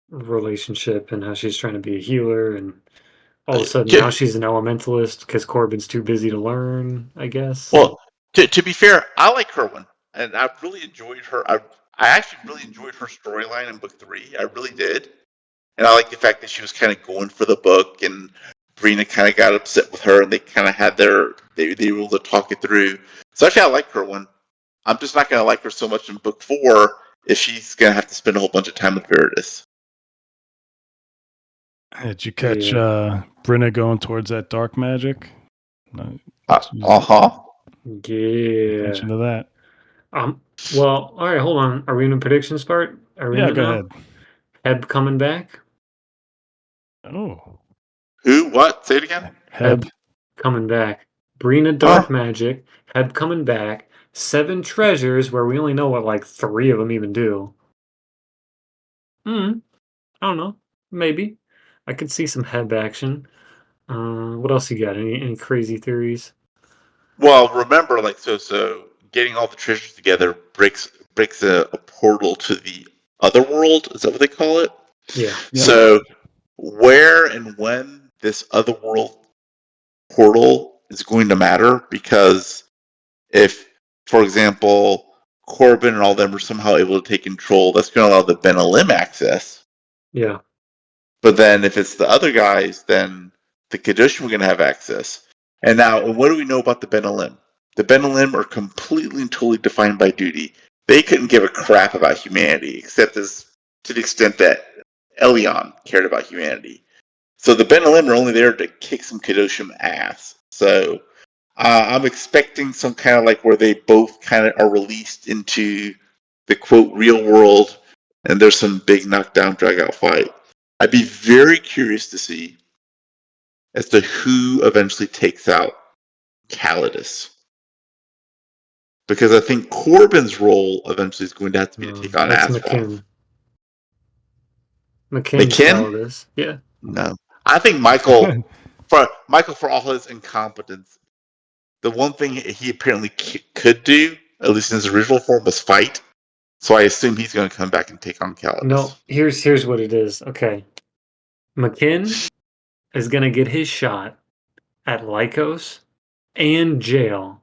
relationship and how she's trying to be a healer, and all of a sudden now she's an elementalist because Corbin's too busy to learn, I guess. Well, to be fair, I like Kerwin, and I really enjoyed her. I actually really enjoyed her storyline in book 3. I really did. And I like the fact that she was kind of going for the book, and Brina kind of got upset with her, and they kind of had they were able to talk it through. So actually, I like her one. I'm just not going to like her so much in book 4 if she's going to have to spend a whole bunch of time with Veritas. Did you catch Yeah. Brenna going towards that dark magic? No, Uh-huh. Yeah. attention to that. Well, all right, hold on. Are we in the predictions part? Are we in Yeah, it go now? ahead. Heb coming back? Oh, Who? What? Say it again. Heb. Coming back. Brina Huh? Dark Magic. Heb coming back. 7 treasures where we only know what like 3 of them even do. I don't know. Maybe. I could see some Heb action. What else you got? Any crazy theories? Well, remember, so getting all the treasures together breaks a portal to the other world. Is that what they call it? Yeah. Yep. So where and when this other world portal is going to matter, because if, for example, Corbin and all them are somehow able to take control, that's going to allow the Benelim access. Yeah. But then if it's the other guys, then the Kedushim are going to have access. And now, what do we know about the Benelim? The Benelim are completely and totally defined by duty. They couldn't give a crap about humanity, except as to the extent that Elion cared about humanity. So the Benelim are only there to kick some Kedoshim ass. So I'm expecting some kind of like where they both kind of are released into the quote real world, and there's some big knockdown drag out fight. I'd be very curious to see as to who eventually takes out Calidus. Because I think Corbin's role eventually is going to have to be to take on That's Aswath. McKinn's McKinn? Calidus. Yeah. No. I think Michael, for all his incompetence, the one thing he apparently could do, at least in his original form, was fight. So I assume he's going to come back and take on Calidus. No, here's what it is. Okay. McKinn is gonna get his shot at Lycos and jail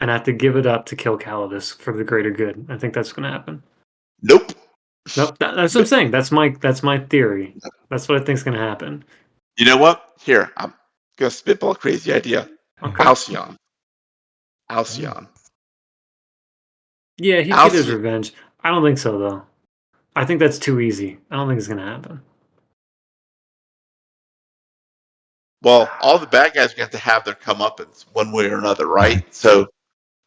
and have to give it up to kill Calidus for the greater good. I think that's gonna happen. Nope. Nope, that's what I'm saying. That's my theory. That's what I think's gonna happen. You know what? Here, I'm going to spitball a crazy idea. Okay. Alcyon. Yeah, he'd get his Alcyon. revenge. I don't think so though. I think that's too easy. I don't think it's gonna happen. Well, all the bad guys are going to have their comeuppance one way or another, right? So You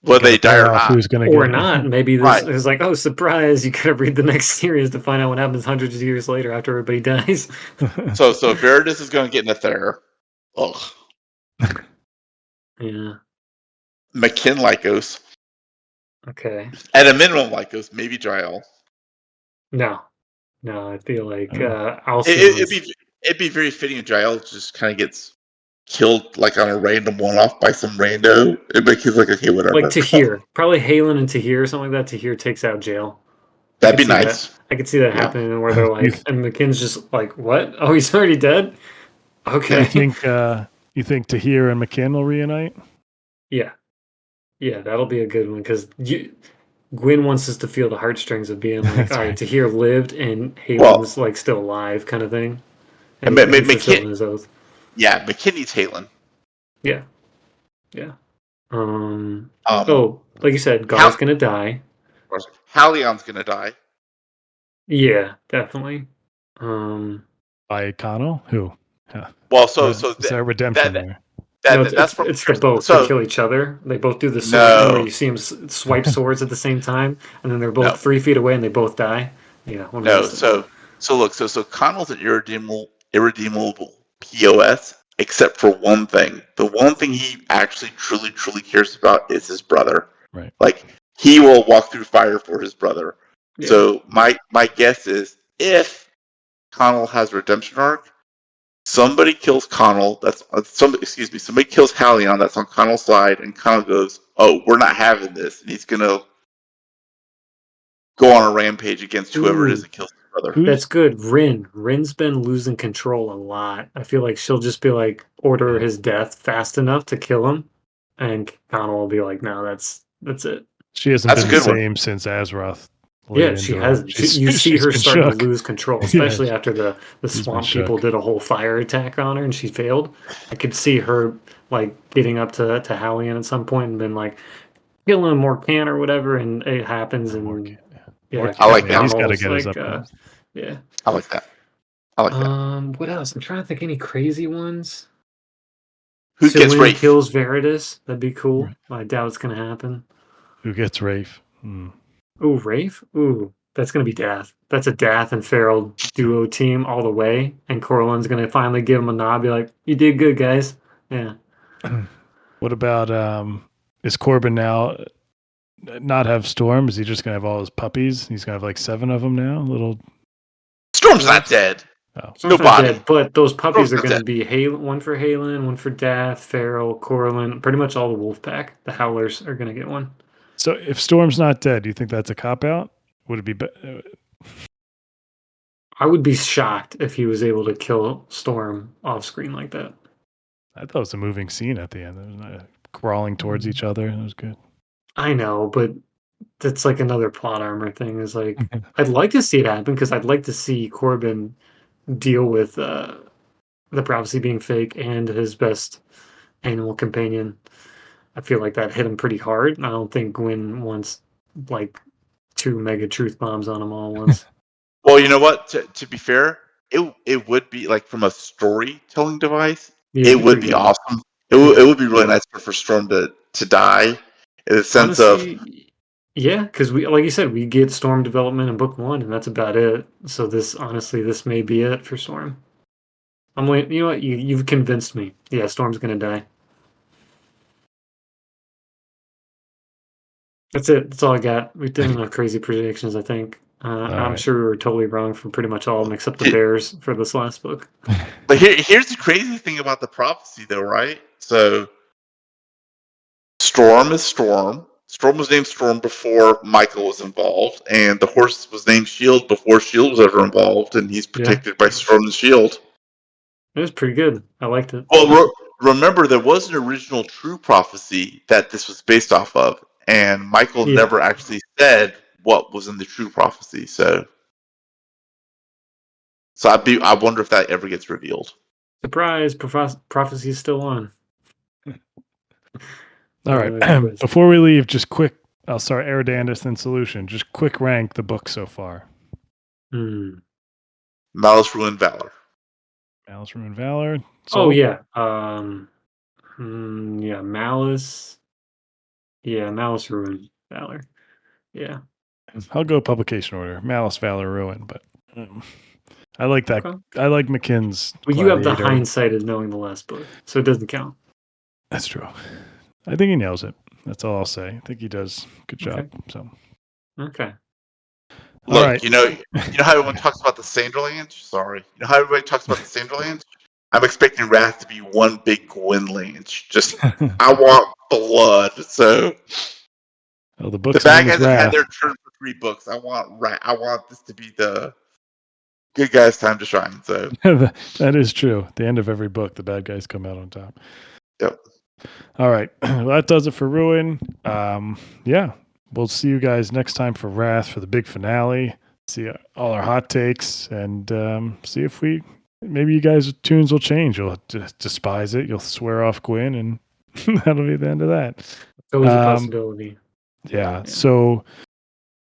whether gotta they die pay or off not. who's gonna Or get not. Maybe this Right. is like, oh, surprise! You gotta read the next series to find out what happens hundreds of years later after everybody dies. So Veritas is going to get in a there. Ugh. Yeah. McKinn Lycos. Okay. At a minimum, Lycos, maybe Jael. No. I feel like Oh. It'd be very fitting if Jael just kind of gets killed like on a random one-off by some rando. It'd make you like, okay, whatever. like Tahir. Probably Halen and Tahir or something like that. Tahir takes out jail. That'd be nice. I could see that Yeah. happening where they're like, and McKinn's just like, what? Oh, he's already dead? Okay. You think Tahir and McKinn will reunite? Yeah. Yeah, that'll be a good one because Gwynne wants us to feel the heartstrings of being like, That's all right, right. Tahir lived and Well, Halen's like still alive kind of thing. and And he fulfilled his oath. yeah, McKinney's Halen. Yeah. Yeah. Like you said, Gar's gonna die. Halion's gonna die. Yeah, definitely. By Connell? Who? Yeah. Well, Is there redemption that there? No, that's from it's the both. They so kill each other. They both do the sword thing where no you see them swipe swords at the same time, and then they're both no 3 feet away and they both die. Yeah, one of no. those things. So look, so Connell's an irredeemable POS, except for one thing. The one thing he actually truly cares about is his brother. Right. Like he will walk through fire for his brother. Yeah. So my guess is if Connell has a redemption arc, somebody kills Connell. Somebody kills Halion. That's on Connell's side, and Connell goes, "Oh, we're not having this," and he's gonna go on a rampage against whoever it is Ooh, that kills his brother. that's good. Rin's been losing control a lot. I feel like she'll just be like order his death fast enough to kill him, and Connell will be like, "No, that's it." She hasn't That's been a the good one. same since Azeroth Yeah, laid she into her. hasn't. You see She's her been starting to shook. lose control, Yeah, especially after the she's been swamp people shook. did a whole fire attack on her and she failed. I could see her like getting up to Hallian at some point and been like, kill him or can or whatever, and it happens and yeah, I like that. He's got to Connell's get his like upgrades. yeah. I like that. What else? I'm trying to think any crazy ones. Who gets Wynne Wraith? kills Veridus. That'd be cool. Right. I doubt it's gonna happen. Who gets Rafe? Ooh, Rafe? Ooh, that's gonna be Dath. That's a Dath and Feral duo team all the way. And Corlin's gonna finally give him a nod, be like, "You did good, guys." Yeah. What about is Corbin now not have Storm? Is he just gonna have all his puppies? He's gonna have like 7 of them now. Little Storm's not dead. oh, Storm's not Nobody. dead, but those puppies Storm's are not gonna dead. be one for Halen, one for Dath, Feral, Corlin. Pretty much all the wolf pack. The Howlers are gonna get one. so if Storm's not dead, do you think that's a cop out? Would it be? I would be shocked if he was able to kill Storm off screen like that. I thought it was a moving scene at the end. It was not crawling towards each other. It was good. I know, but that's like another plot armor thing. Is like I'd like to see it happen because I'd like to see Corbin deal with the prophecy being fake and his best animal companion. I feel like that hit him pretty hard. I don't think Gwynne wants like 2 mega truth bombs on him all at once. Well, you know what? To be fair, it would be like from a storytelling device. Yeah, It it'd would pretty be good. awesome. Yeah. It would be really nice for Storm to die in the sense of Honestly, yeah, because we, like you said, we get Storm development in book 1, and that's about it. So this may be it for Storm. I'm waiting. You know what? You've convinced me. Yeah, Storm's gonna die. That's it. That's all I got. We did enough crazy predictions, I think. I'm right. sure we were totally wrong for pretty much all of them except the Bears for this last book. But here's the crazy thing about the prophecy, though, right? So Storm is Storm. Storm was named Storm before Michael was involved, and the horse was named Shield before Shield was ever involved, and he's protected by Storm and Shield. It was pretty good. I liked it. Well, remember, there was an original true prophecy that this was based off of, and Michael never actually said what was in the true prophecy. So I wonder if that ever gets revealed. Surprise! Prophecy's still on. All right. Before we leave, just quick. I'll start Eradandis and Soulution. Just quick rank the book so far. Malice, Ruin, Valor. Malice, Ruin, Valor. Oh yeah. Yeah. Malice. Yeah, Malice, Ruin, Valor. Yeah. I'll go publication order. Malice, Valor, Ruin. But I like that. Okay. I like McKinn's. But you have the hindsight of knowing the last book, so it doesn't count. That's true. I think he nails it. That's all I'll say. I think he does a good job. So. Okay. Look, right. You know how everyone talks about the Sanderlands? Sorry. You know how everybody talks about the Sanderlands? I'm expecting Wrath to be one big Gwynne Lands. Just, I want blood. So, the bad guys have had their turn for 3 books. I want this to be the good guys' time to shine. So that is true. At the end of every book, the bad guys come out on top. Yep. All right. Well, that does it for Ruin. Yeah. We'll see you guys next time for Wrath for the big finale. See all our hot takes and see if maybe you guys' tunes will change. You'll despise it. You'll swear off Gwynne, and that'll be the end of that. It's always a possibility. Yeah. So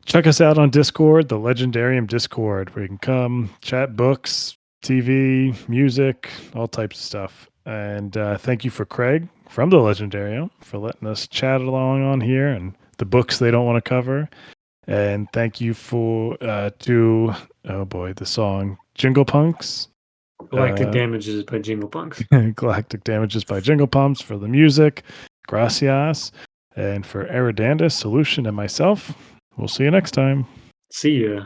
check us out on Discord, the Legendarium Discord, where you can come chat books, TV, music, all types of stuff. And thank you for Craig from the Legendarium for letting us chat along on here and the books they don't want to cover. And thank you for to the song Jingle Punks. Galactic Damages by Jingle Punks. Galactic Damages by Jingle Pumps for the music. Gracias. And for Eradandis, Soulution, and myself, we'll see you next time. See ya.